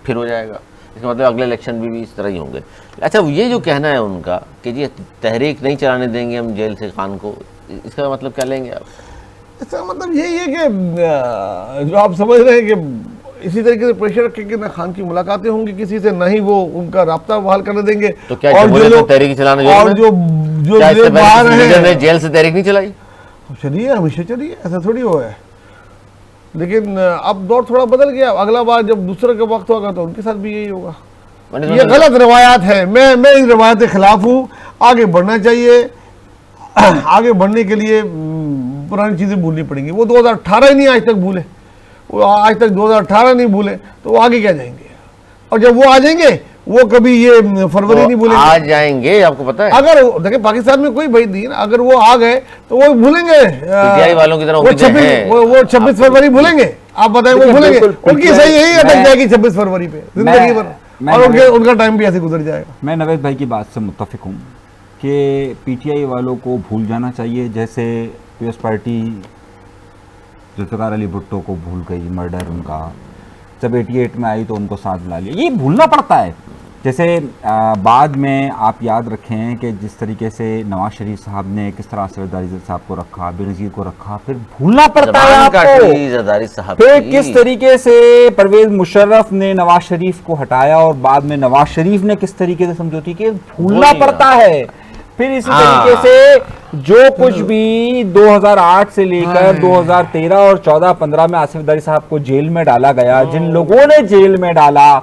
फिर हो जाएगा, इसका मतलब अगले इलेक्शन भी इस तरह ही होंगे। अच्छा, ये जो कहना है उनका कि जी तहरीक नहीं चलाने देंगे हम जेल से खान को, इसका मतलब क्या लेंगे आप? इसका मतलब यही है कि जो आप समझ रहे हैं कि इसी तरीके से प्रेशर रखेंगे ना, खान की मुलाकातें होंगी किसी से, ना ही वो उनका राब्ता बहाल करने देंगे। तो क्या और जमहूरियत जो में लोग- तहरीक चलाना जेल और में? जो क्या इससे लोग पहले बाहर किसी लीडर ने हैं, जेल से तहरीक नहीं चलाई? चलिए हमेशा चलिए, ऐसा थोड़ी हुआ है। लेकिन अब दौर थोड़ा बदल गया, अगला बार जब दूसरे का वक्त होगा तो उनके साथ भी यही होगा। मैंने ये सोचा- गलत रवायात है, मैं इन रवायात के खिलाफ हूँ। आगे बढ़ना चाहिए, आगे बढ़ने के लिए पुरानी चीज़ें भूलनी पड़ेंगी। वो 2018 ही नहीं आज तक भूले, वो आज तक 2018 नहीं भूले, तो वो आगे क्या जाएंगे? और जब वो आ जाएंगे वो कभी ये फरवरी नहीं तो भूलेंगे। आ जाएंगे, आपको पता है अगर देखिए पाकिस्तान में कोई भाई नहीं है ना, अगर वो आ गए तो वो भूलेंगे। पीटीआई वालों की तरह वो उम्मीदें 26 हैं। वो 26 फरवरी भूलेंगे, आप बताएं वो देखिए, भूलेंगे? बिल्कुल, उनकी सही यही अटक मैं- जाएगी 26 फरवरी पे जिंदगी भर, मैं और नवेद- उनका टाइम भी ऐसे गुजर जाएगा। मैं नवेद भाई की बात से मुत्तफिक हूँ कि पीटीआई वालों को भूल जाना चाहिए, जैसे पीएस पार्टी जुल्फ़िकार अली भुट्टो को भूल गई, मर्डर उनका जब 88 में आई तो उनको साथ ला लिया। ये भूलना पड़ता है। जैसे बाद में आप याद रखें कि जिस तरीके से नवाज शरीफ साहब ने किस तरह से जरदारी साहब को रखा, बेनज़ीर को रखा, फिर भूलना पड़ता है जबान काटी आपको। जरदारी साहब फिर की। किस तरीके से परवेज मुशर्रफ ने नवाज शरीफ को हटाया, और बाद में नवाज शरीफ ने किस तरीके से समझौती की, भूलना भूलिएगा। पड़ता है। फिर इसी हाँ। तरीके से जो कुछ भी 2008 से लेकर 2013 और 14-15 में आसिफ जरदारी साहब को जेल में डाला गया, जिन लोगों ने जेल में डाला,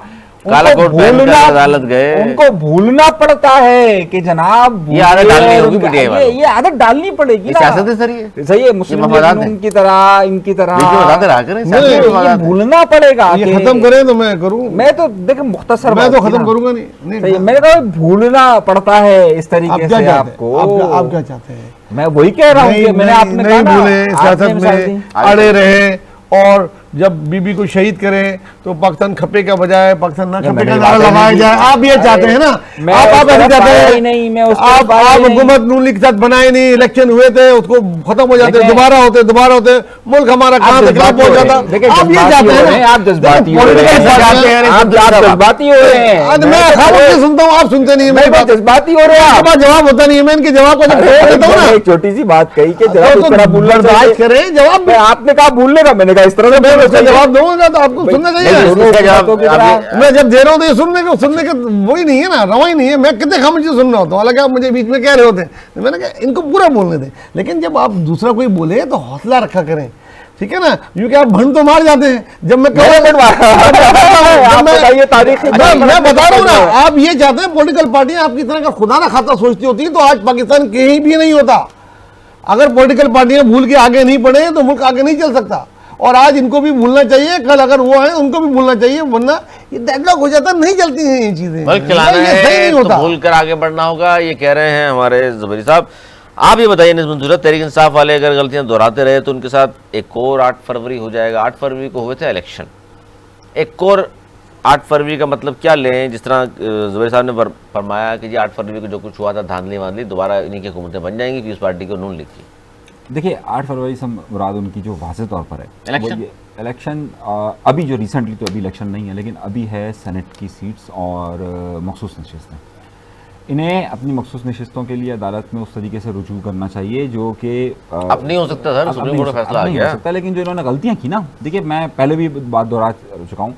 काला उनको कोट पहनकर भूलना- अदालत गए। उनको भूलना पड़ता है कि जनाब ये आदत डालनी होगी उनका- PTI वालों को। ये आदत डालनी पड़ेगी ये ना। सियासत है सर, ये सही है, मुस्लिम मफादात लीग है। उनकी तरह, इनकी तरह बीच में बताते रहा करें, नहीं, सियासत ये में ये मफादात है। भूलना पड़ेगा ये कि- खत्म करें तो मैं करूँ, मैं तो देख मुख्तसर मैं बात तो की खत्म ना। करूंगा नहीं। सही है, नहीं मैंने कहा भूलना पड़ता है इस आप तरीके क्या से चाहते हैं? आपको। आप क्या चाहते हैं? मैं वही कह रहा हूँ नहीं कि मैंने नहीं, आपने नहीं कहा ना, भूले, आपने सियासत मिसाल दी। में अड़े रहे, और जब बीबी को शहीद करें तो पाकिस्तान खपे का बजाय पाकिस्तान ना खपे मैंने का ये नारा बात लगाया नहीं जाए। की। आप ये चाहते हैं ना, मैं आप उस ऐसे तरफ चाहते आया हैं। ही नहीं, मैं उस आप तरफ आया ही नहीं। हुकूमत नून लीग के साथ बनाए नहीं, इलेक्शन हुए थे, उसको खत्म हो जाते, देखिए- दोबारा होते, मुल्क हमारा कहाँ से कहाँ पहुंच जाता। देखिए, आप ये चाहते हैं ना, आप जज्बाती हो रहे political हैं, party हैं, आप जज्बाती हो रहे हैं। आज मैं खामोश सुनता हूँ, आप सुनते नहीं हैं मेरी बात। जज्बाती हो रहे हैं आपके आप। पास जवाब होता नहीं है, मैं इनके जवाब को जब फेंक देता हूँ ना, एक छोटी सी बात कही कि जरा तो इस तरह भूलना बर्दाश्त चाहिए। करें जवाब भी। मैं आपने कहा भूलने का, मैंने कहा इस तरह से मैं बोलना उसका चाहिए। जवाब दूंगा तो आपको सुनना नहीं, चाहिए। इसका जवाब बातों की तरह- आप- मैं जब दे रहा हूँ तो ये सुनने का वही नहीं है ना, रवा ही नहीं है। मैं कितने खामोशी सुन रहा होता हूँ, हालांकि आप मुझे बीच में कह रहे होते हैं, मैंने कहा इनको पूरा बोलने दें। लेकिन जब आप दूसरा कोई बोले तो हौसला रखा करें, ठीक है ना। यूं कि आप भंड तो मार जाते हैं जब मैं आप बताइए तारीख मैं बता रहा हूँ ना, आप ये चाहते हैं पॉलिटिकल पार्टियां आपकी तरह का खुदा ना खाता सोचती होती तो आज पाकिस्तान कहीं भी नहीं होता। अगर पॉलिटिकल पार्टियां भूल के आगे नहीं बढ़े तो मुल्क आगे नहीं चल सकता। और आज इनको भी भूलना चाहिए, कल अगर वो आए उनको भी भूलना चाहिए, वरना ये डेडलॉक हो जाता, नहीं चलती हैं ये चीजें। मुल्क चलाना ये सही है नहीं तो होता। भूल कर आगे बढ़ना होगा, ये कह रहे हैं हमारे ज़ुबैरी साहब। आप ये बताइए निज़ मंसूरा, तहरीक इंसाफ वाले अगर गलतियां दोहराते रहे तो उनके साथ एक और 8 फरवरी हो जाएगा। 8 फरवरी को हुए थे इलेक्शन, एक और 8 फरवरी का मतलब क्या लें? जिस तरह जुबैर साहब ने फरमाया कि जी 8 फरवरी को जो कुछ हुआ था धांधली वांधली दोबारा इन्हीं की हुकूमतें बन जाएंगी, पीपल्स पार्टी को नून लिखी। देखिए 8 फरवरी से मुराद उनकी जो वाज़ेह तौर पर है इलेक्शन? वो ये इलेक्शन अभी जो रिसेंटली तो अभी इलेक्शन नहीं है, लेकिन अभी है सेनेट की सीट्स और मखसूस नशिस्तें। इन्हें अपनी मखसूस नशिस्तों के लिए अदालत में उस तरीके से रुजू करना चाहिए जो कि अब नहीं हो सकता सर, सुप्रीम कोर्ट का फैसला आ नहीं हो गया। सकता, लेकिन जो इन्होंने गलतियां की ना, देखिए मैं पहले भी बात दोहरा चुका हूँ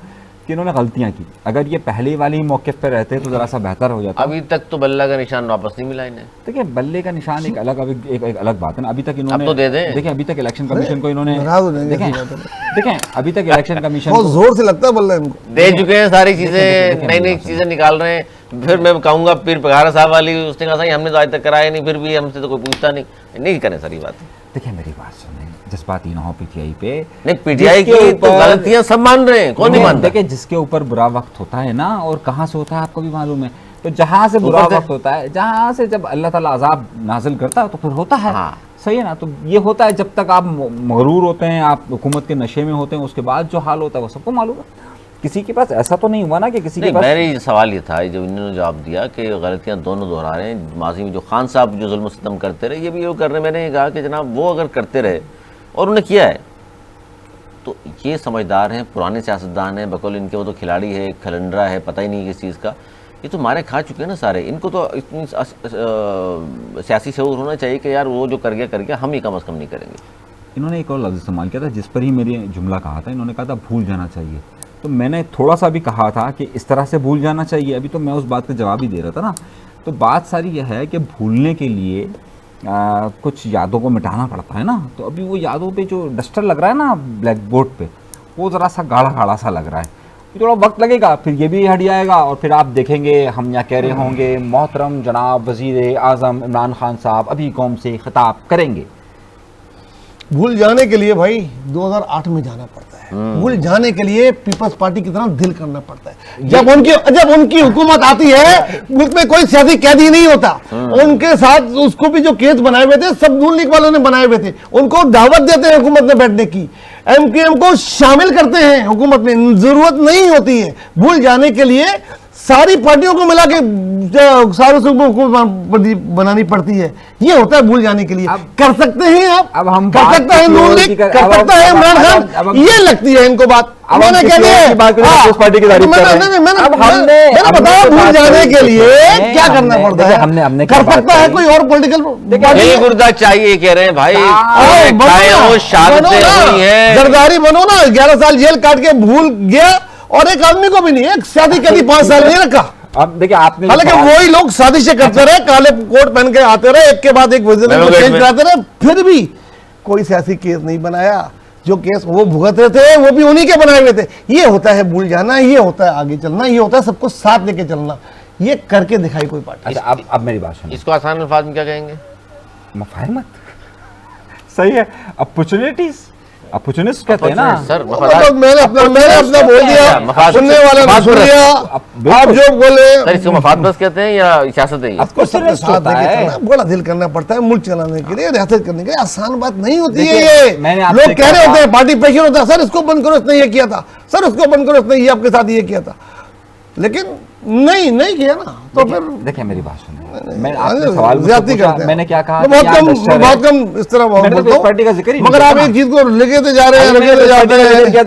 कि इन्होंने गलतियां की। अगर ये पहले वाली मौके पर रहते तो ज़रा सा बेहतर हो जाता। अभी तक तो बल्ला का निशान वापस नहीं मिला इन्हें। देखिए बल्ले का निशान एक अलग एक अलग बात है ना। अभी तक इन्होंने अब तो दे दें। देखिए अभी तक इलेक्शन कमीशन को इन्होंने नाराज हो जाएंगे, देखें ऐसी बात है। देखें अभी तक इलेक्शन कमीशन बहुत जोर से लगता है बल्ला इनको। दे चुके हैं सारी चीजें, देखें, नई नई चीजें निकाल रहे हैं। फिर मैं कहूंगा पीर पगारा साहब वाली, उसने कहा सही हमने तो आज तक कराया नहीं, फिर भी हमसे तो कोई पूछता नहीं करें सारी बात। देखिए मेरी बात सुने, जज्बाती ना हो पीटीआई पे। नहीं पीटीआई की जिसके तो ऊपर- गलतियां सब मान रहे हैं, कौन नहीं मानता? देखिए जिसके ऊपर बुरा वक्त होता है ना, और कहाँ से होता है आपको भी मालूम है। तो जहाँ से बुरा ऊपर से- वक्त होता है, जहाँ से जब अल्लाह ताला अजाब नाजिल करता है तो फिर होता है। हाँ। सही है ना। तो ये होता है जब तक आप मगरूर होते हैं, आप हुकूमत के नशे में होते हैं, उसके बाद जो हाल होता है वो सबको मालूम है। किसी के पास ऐसा तो नहीं हुआ ना कि किसी के नहीं पास मेरा सवाल ये था, जब इन्होंने जवाब दिया कि गलतियां दोनों दोहरा रहे हैं, माजी में जो खान साहब जो जुल्म सितम करते रहे ये भी वो कर रहे हैं। मैंने कहा कि जनाब वो अगर करते रहे और उन्होंने किया है तो ये समझदार हैं, पुराने सियासतदान हैं, बकौल इनके वो तो खिलाड़ी है, खलंडरा है, पता ही नहीं किस चीज़ का। ये तो मारे खा चुके हैं ना सारे। इनको तो इतनी सियासी शऊर होना चाहिए कि यार वो जो कर गया हम ही कम अज़ कम नहीं करेंगे। इन्होंने एक और लफ्ज़ इस्तेमाल किया था जिस पर ही मेरे जुमला कहा था। इन्होंने कहा था भूल जाना चाहिए। तो मैंने थोड़ा सा भी कहा था कि इस तरह से भूल जाना चाहिए। अभी तो मैं उस बात का जवाब ही दे रहा था ना। तो बात सारी यह है कि भूलने के लिए कुछ यादों को मिटाना पड़ता है ना। तो अभी वो यादों पे जो डस्टर लग रहा है ना ब्लैक बोर्ड पे, वो ज़रा सा गाढ़ा गाढ़ा सा लग रहा है। थोड़ा वक्त लगेगा, फिर ये भी हट जाएगा और फिर आप देखेंगे हम यहाँ कह रहे होंगे मोहतरम जनाब वज़ीर आज़म इमरान खान साहब अभी कौम से खिताब करेंगे। भूल जाने के लिए भाई 2008 में जाना पड़ता है। भूल जाने के लिए पीपल्स पार्टी की तरफ दिल करना पड़ता है। जब उनकी हुकूमत आती है मुल्क में कोई सियासी कैदी नहीं होता। उनके साथ उसको भी जो केस बनाए हुए थे सब नून लीग वालों ने बनाए हुए थे, उनको दावत देते हैं हुकूमत में बैठने की, एमकेएम को शामिल करते हैं हुकूमत में। जरूरत नहीं होती है भूल जाने के लिए, सारी पार्टियों को मिला के सारों से हुकूमत बनानी पड़ती है। ये होता है भूल जाने के लिए। कर सकते हैं आप, अब हम कर सकता है नून लीग, कर सकता है इमरान खान। ये लगती है इनको बात। मैंने कह दिया पार्टी की तारीफ कर रहे हैं। मैंने बताया भूल जाने के लिए क्या करना पड़ता है। हमने कर सकता है कोई और पॉलिटिकल नहीं गुर्दा चाहिए कह रहे हैं भाई, खाए हो शादतें हुई हैं। जरदारी बनो ना, 11 साल जेल काट के भूल गया और एक आदमी को भी नहीं, एक शादी कभी 5 साल नहीं रखा। अब देखिए आपने हालांकि वही लोग साजिशें करते रहे, काले कोट पहन के आते रहे, एक के बाद एक वजीर को चेंज कराते रहे, फिर भी कोई सियासी केस नहीं बनाया। जो केस वो भुगत रहे थे वो भी उन्हीं के बनाए हुए थे। ये होता है भूल जाना, ये होता है आगे चलना, ये होता है सबको साथ लेके चलना। ये करके दिखाई कोई पार्टी। अच्छा अब मेरी बात सुनिए। इसको आसान अल्फाज में क्या कहेंगे? मफाहमत सही है। अपॉर्चुनिस्ट कहते हैं ना सर मैंने अपना बोल दिया, सुनने वाले ने सुन लिया। आप जो बोले सर इसको मफाद बस कहते हैं या सियासत है? आपको सबके साथ लेके चलना, बड़ा दिल करना पड़ता है मुल्क चलाने के लिए, रियासत करने के लिए। आसान बात नहीं होती है ये। लोग कह रहे होते हैं, पार्टी प्रेशर होता है, सर इसको बंद करो इसने ये किया था, सर उसको बंद करो इसने ये आपके साथ ये किया था, लेकिन नहीं किया ना। तो फिर देखिए मेरी बात सुनिए, मैं आपसे सवाल ज्यादती करते हैं। मैंने क्या कहा, बहुत कम इस तरह बोलता हूं, पार्टी का जिक्र ही मगर आप एक चीज को लेके जा रहे हैं,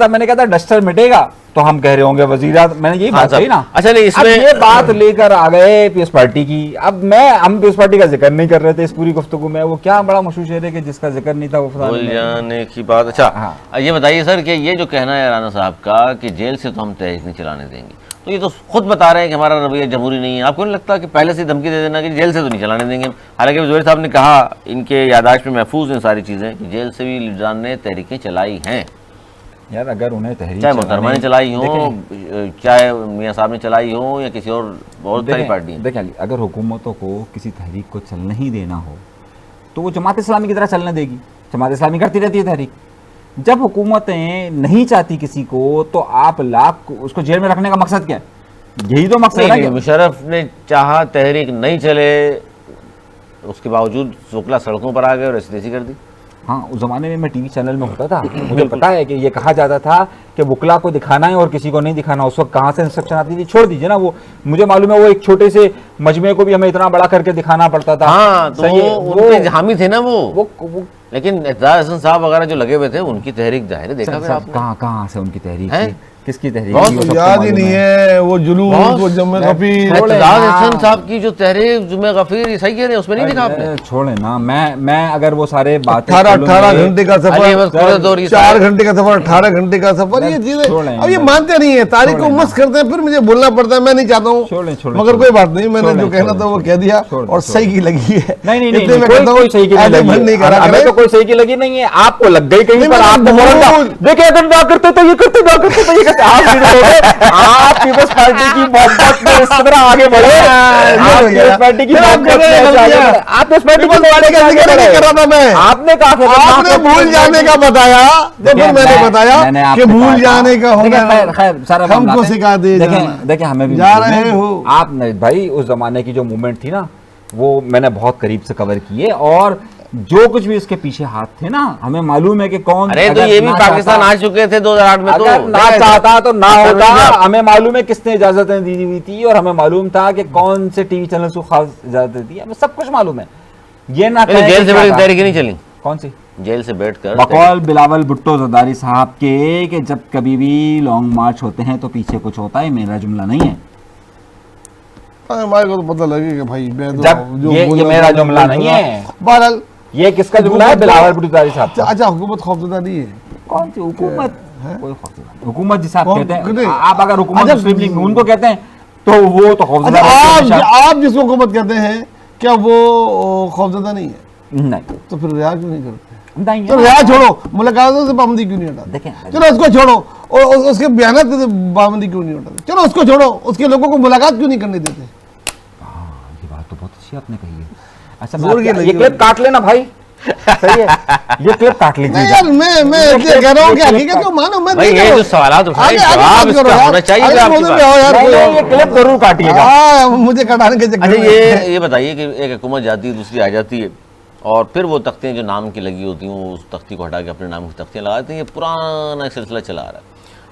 मैंने कहा था डस्टर मिटेगा तो हम कह रहे होंगे वजीरात, मैंने यही बात कही ना। अच्छा नहीं इसमें ये बात लेकर आ गए पीएस पार्टी की। अब हम पीएस पार्टी का जिक्र नहीं कर रहे थे इस पूरी गुफ्तगू में। वो क्या बड़ा मशहूर शेर है कि जिसका जिक्र नहीं था वो भूल जाने की बात। अच्छा ये बताइए सर कि ये जो कहना है राना साहब का कि जेल से तो हम तहरीक नहीं चलाने देंगे, तो ये तो खुद बता रहे हैं कि हमारा रवैया जमहूरी नहीं है। आपको नहीं लगता कि पहले से धमकी दे देना कि जेल से तो नहीं चलाने देंगे? हालांकि ज़ुबैर साहब ने कहा, इनके यादाश्त में महफूज हैं सारी चीज़ें, कि जेल से भी लीडरान ने तहरीकें चलाई हैं। यार अगर उन्हें तहरीक चाहे मोहतरमा ने चलाई हो, चाहे मियाँ साहब ने चलाई हो, या किसी और बहुत सारी पार्टी है। देखिए अगर हुकूमतों को किसी तहरीक को चलने ही देना हो तो वो जमात इस्लामी की तरह चलने देगी। जमात इस्लामी करती रहती है तहरीक। जब हुकूमतें नहीं चाहती किसी को तो आप लाख उसको जेल में रखने का मकसद क्या है? यही तो मकसद है। मुशर्रफ ने चाहा तहरीक नहीं चले, उसके बावजूद शुक्ला सड़कों पर आ गए और ऐसी कर दी। हाँ, उस जमाने में मैं टीवी चैनल में होता था, मुझे पता है कि ये कहा जाता था कि बुकला को दिखाना है और किसी को नहीं दिखाना। उस वक्त कहाँ से इंस्ट्रक्शन आती थी, छोड़ दीजिए ना वो, मुझे मालूम है वो एक छोटे से मजमे को भी हमें इतना बड़ा करके दिखाना पड़ता था। हाँ, तो सही है, वो उनके हामी थे ना वो लेकिन एतजाज हसन साहब वगैरह जो लगे हुए थे उनकी तहरीक जाहिर है, देखा फिर आपने कहाँ से उनकी तहरीक हैं? थी, किसकी तहरीक बहुत थी, वो सबको याद ही मालूम नहीं है। है वो जुलूस, वो जम्मे खफीर। छोड़े एतजाज ना। हसन साहब की जो तहरीक जुम्मे गफीर, सही कह रहे हैं, उसमें नहीं देखा आपने? छोड़े ना, मैं अगर वो सारे बातें 18 घंटे का अली सफर, अहमद कुरैशी 4 घंटे का सफर, 18 घंटे का सफर, ये चीजें छोड़ें, अब ये मानते नहीं है, तारीख को मस्त करते हैं, फिर मुझे बोलना पड़ता है, मैं नहीं चाहता हूँ, छोड़ें, मगर कोई बात नहीं, मैंने जो कहना था वो कह दिया और सही की लगी है। नहीं, इसलिए मैं कहता हूँ, कोई सही की नहीं ऐसे लगी मन नहीं करा है। हमें करें। तो कोई सही की लगी नहीं है, आपको लग गई कहीं पर, आपको देखिए अगर ना करते तो ये करते, ना करते तो ये करते। आप पीपल्स पार्टी की मोहब्बत में इस तरह आगे बढ़े, आप पीपल्स पार्टी की मोहब्बत में आगे बढ़े, आप पीपल्स पार्टी की मोहब्बत में आगे बढ़े। कर रहा था मैं, आपने कहा था आपने भूल जाने का बताया, तो फिर मैंने बताया कि भूल जाने का होगा, खैर सारा हमको सिखा दे। देखिए हमें भी जा रहे हो आप नहीं भाई, उस जमाने की जो मूवमेंट थी ना वो मैंने बहुत करीब से कवर की है, और जो कुछ भी उसके पीछे हाथ थे ना, हमें मालूम है कि कौन। अरे तो ये भी पाकिस्तान आ चुके थे 2008 में, तो अगर ना चाहता तो ना होता, हमें मालूम है किसने इजाजतें दी हुई थी, और हमें मालूम था कि कौन से टीवी चैनल को खास इजाजतें दी, हमें सब कुछ मालूम है। ये ना जेल से बैठ तहरीक नहीं चली, कौन सी जेल से बैठकर बकौल बिलावल भुट्टो जरदारी साहब के कि जब कभी भी लॉन्ग मार्च होते हैं तो पीछे कुछ होता है, मेरा जुमला नहीं है। हमारे को तो पता लगेगा भाई, मैं तो जब ये मेरा जुमला नहीं है, बहरहाल ये किसका जुमला है? बिलावल भुट्टो जरदारी साहब का। अच्छा, हुकूमत खौफजदा नहीं है? कौन सी हुकूमत? कोई खौफजदा नहीं। हुकूमत जिसे आप कौन- कहते हैं, नहीं। आप अगर हुकूमत अच्छा, मुस्लिम लीग उनको कहते हैं तो वो तो खौफजदा अच्छा, रहते हैं। आप जिसको हुकूमत कहते हैं, क्या वो खौफजदा नहीं है? नहीं तो फिर रियाज क्यों नहीं करते? नहीं तो रियाज छोड़ो, मुलाकातों से पाबंदी क्यों नहीं हटाते? देखें, चलो उसको छोड़ो, और उसके बयानात से पाबंदी क्यों नहीं हटाते? चलो उसको छोड़ो, उसके लोगों को मुलाकात क्यों नहीं करने देते? ये बात तो बहुत अच्छी आपने कही है। अच्छा, जोर मैं की लगी ये क्लिप काट लेना भाई, सही है, ये क्लिप काट नहीं लीजिए। यार, मैं इसलिए कह रहा हूँ कि हकीकत को मानो, मैं भाई नहीं ये कह जो रहा सवालात हूँ। उठाए आगे जवाब बात करो इसका यार, होना चाहिए आगे आपके बोलते पास। रहो यार, नहीं, ये क्लिप जरूर काटिएगा। हाँ, मुझे कटाने के चक्कर अच्छा में। ये बताइए कि एक हुकूमत जाती है, दूसरी आ जाती है, और फिर वो तख्तियाँ जो नाम की लगी होती हैं वो उस तख्ती को हटा के अपने नाम की तख्तियाँ लगाते हैं। ये पुराना एक सिलसिला चला आ रहा है।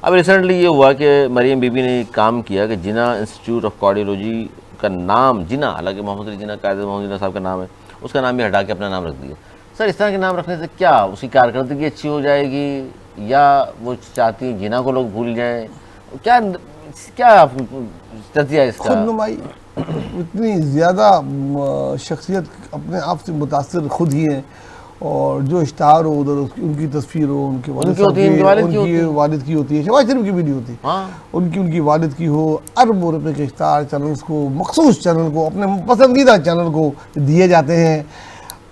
अब रिसेंटली ये हुआ कि मरियम बीबी ने एक काम किया कि जिना इंस्टीट्यूट ऑफ कार्डियोलॉजी का नाम, जिना, हालांकि मोहम्मद अली जिना कायद मोहम्मद जिना साहब का नाम है, उसका नाम भी हटा के अपना नाम रख दिया। सर, इस तरह के नाम रखने से क्या उसकी कारकर्दगी अच्छी हो जाएगी, या वो चाहती हैं जिना को लोग भूल जाएं? क्या क्या तजिया है इसका? खुदनुमाई, इतनी ज़्यादा शख्सियत अपने आप से मुतासर खुद ही हैं, और जो इश्तहार हो उधर उनकी तस्वीर हो, उनके वालिद उनकी होती है, उनके वालिद की होती है। वालिद की होती है, शहबाज शरीफ की भी नहीं होती, हाँ, उनकी वालिद की हो, अरबों रुपए के इश्तहार चैनल्स को, मखसूस चैनल को, अपने पसंदीदा चैनल को दिए जाते हैं।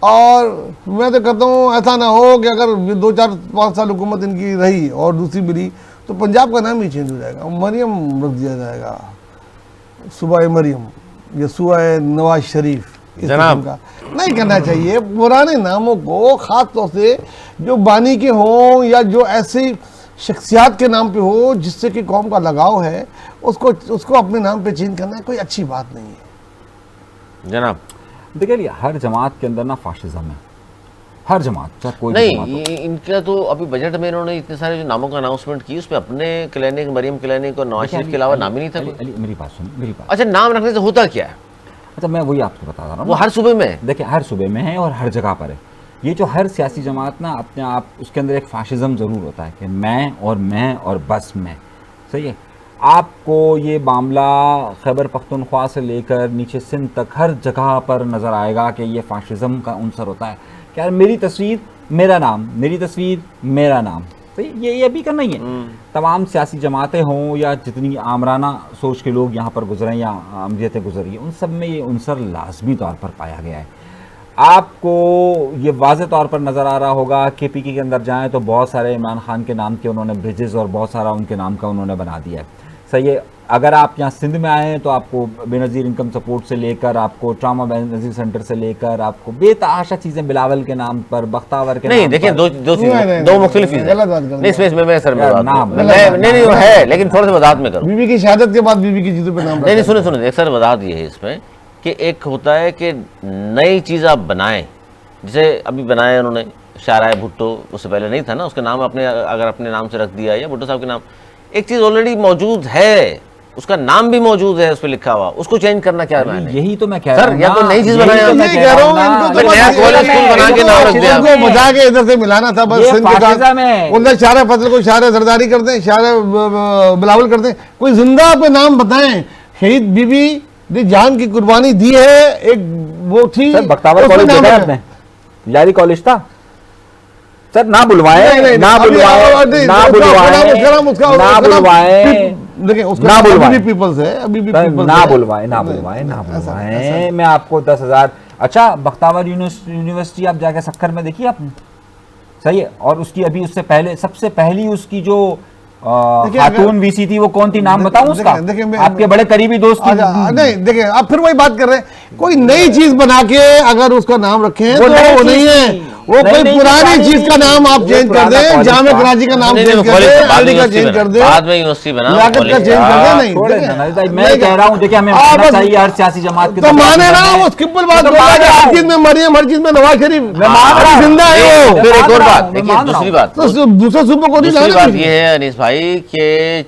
और मैं तो कहता हूँ ऐसा ना हो कि अगर 2, 4, 5 साल हुकूमत इनकी रही और दूसरी मिली तो पंजाब का नाम ही चेंज हो जाएगा, मरियम रख दिया जाएगा, सुबह मरियम या सुबह नवाज शरीफ, इस जनाब। किस्म का नहीं करना चाहिए। पुराने नामों को ख़ास तौर से जो बानी के हों या जो ऐसी शख्सियात के नाम पे हो जिससे कि कौम का लगाव है, उसको अपने नाम पे चेंज करना कोई अच्छी बात नहीं है। जनाब। देखिए, हर जमात के अंदर ना फाशिज्म है, हर जमात, चाहे कोई भी नहीं, जमात हो। इनका तो अभी बजट में इन्होंने इतने सारे जो नामों का अनाउंसमेंट की, उसमें अपने क्लिनिक, मरियम क्लिनिक और नवाज शरीफ के अलावा नाम ही नहीं था कोई। अली, मेरी बात सुन, मेरी बात। अच्छा, नाम रखने से होता क्या है? अच्छा, मैं वही आपको बता रहा वो हूँ। हर सूबे में है। देखिए, हर सूबे में है और हर जगह पर है। ये जो हर सियासी जमात ना अपने आप, उसके अंदर एक फाशिज्म ज़रूर होता है कि मैं और बस मैं, सही है। आपको ये मामला खैबर पख्तूनख्वा से लेकर नीचे सिंध तक हर जगह पर नज़र आएगा कि ये फाशिज्म का अंसर होता है कि यार मेरी तस्वीर मेरा नाम, मेरी तस्वीर मेरा नाम, सही। ये अभी का नहीं है। तमाम सियासी जमातें हों या जितनी आमराना सोच के लोग यहाँ पर गुजरें या अमरीतें गुजरी हैं, उन सब में ये अंसर लाजमी तौर पर पाया गया है। आपको ये वाज़े तौर पर नज़र आ रहा होगा कि पीके के अंदर जाएं तो बहुत सारे इमरान खान के नाम के उन्होंने ब्रिजेस और बहुत सारा उनके नाम का उन्होंने बना दिया है, सही है। अगर आप यहाँ सिंध में आएँ तो आपको बेनज़ीर इनकम सपोर्ट से लेकर, आपको ट्रामा बेनज़ीर सेंटर से लेकर, आपको बेतहाशा चीज़ें बिलावल के नाम पर, बख्तावर के नहीं, नाम देखिए पर। दो मुख्तलिफ चीज़ें। गलत बात कर रहे नहीं, इसमें मैं सर यार, बात नाम, करूं। गलत मैं- नहीं वो है, लेकिन थोड़ा सा वजाहत में करूँ। बीवी की शहादत के बाद बीवी की चीज़ों पे नाम नहीं, सुने एक सर वजाहत ये है इसमें कि एक होता है कि नई चीज़ आप बनाएं, जैसे अभी बनाया उन्होंने शाहराय भुट्टो, उससे पहले नहीं था ना, उसका नाम अपने अगर अपने नाम से रख दिया या भुट्टो साहब के नाम, एक चीज ऑलरेडी मौजूद है, उसका नाम भी मौजूद है उस पर लिखा हुआ, उसको चेंज करना क्या है? यही तो मैं कह रहा सर हूं या तो ना, नई चीज यही बनाया, तो मैं कह रहा हूं, इनको तो नया कॉलेज स्कूल बना के नाम रख दिया। इनको बचा के इधर से मिलाना था बस। ये सिंध के साथ फाशिज्म है। उनका शार फजल को शार जरदारी कर दें, शार बिलावल कर दें, कोई जिंदा पे नाम बताएं। शहीद बीबी ने जान की कुर्बानी दी है, एक वो थी। सर बख्तावर उसमें कॉलेज नाम देखा है है। आपने? यारी कॉलेज था सर, ना बुलवाए, नहीं, ना अभी बुलवाए, नहीं, ना उसका बुलवाए, नाम ना बुलवाए, देखिए उसका ना नाम बुलवाए। अभी भी पीपल्स है, अभी भी सर, पीपल्स ना है। बुलवाए, ना नहीं, बुलवाए, ना ऐसा- बुलवाए। मैं आपको 10,000। अच्छा, बख्तावर यूनिवर्सिटी आप जाके सक्कर में देखिए आपने, सही है। और उसकी अभी उससे पहले सबसे पहली उसकी जो देखिए, खातून वीसी थी, वो कौन थी, नाम बताऊं उसका? देखिए, मैं- आपके बड़े करीबी दोस्त की। नहीं देखिए, आप फिर वही बात कर रहे हैं। कोई नई चीज बना के अगर उसका नाम रखें वो तो नई वो चीज नहीं है, थी। वो नई- कोई नई पुरानी चीज का नाम आप वो चेंज कर पुराना दें, कॉलेज जामे था। कराची का नाम नहीं, चेंज नहीं, कर कॉलेज दें, बाद आरडी में का यूनिवर्सिटी चेंज कर बना, दें, बाद में यूनिवर्सिटी बना, लियाकत का कॉलेज चेंज कर दें। नहीं छोड़े देखिए, ना नरेश भाई, मैं नहीं कह रहा हूं, देखिए हमें आप मानना बस- चाहिए हर सियासी जमात के तो माने ना, वो सिंपल बात तो बोल रहा है, मान हर रहा चीज में मरियम, हर चीज में नवाज शरीफ, मैं मान अभी रहा हूं। जिंदा है नहीं, वो। फिर एक और मान रहा बात हूं, मैं देखिए, मान रहा दूसरी हूं। बात, तो दूसरे सूबों को नहीं दूसरी लाना बात चाहिए। ये है अनीस भाई कि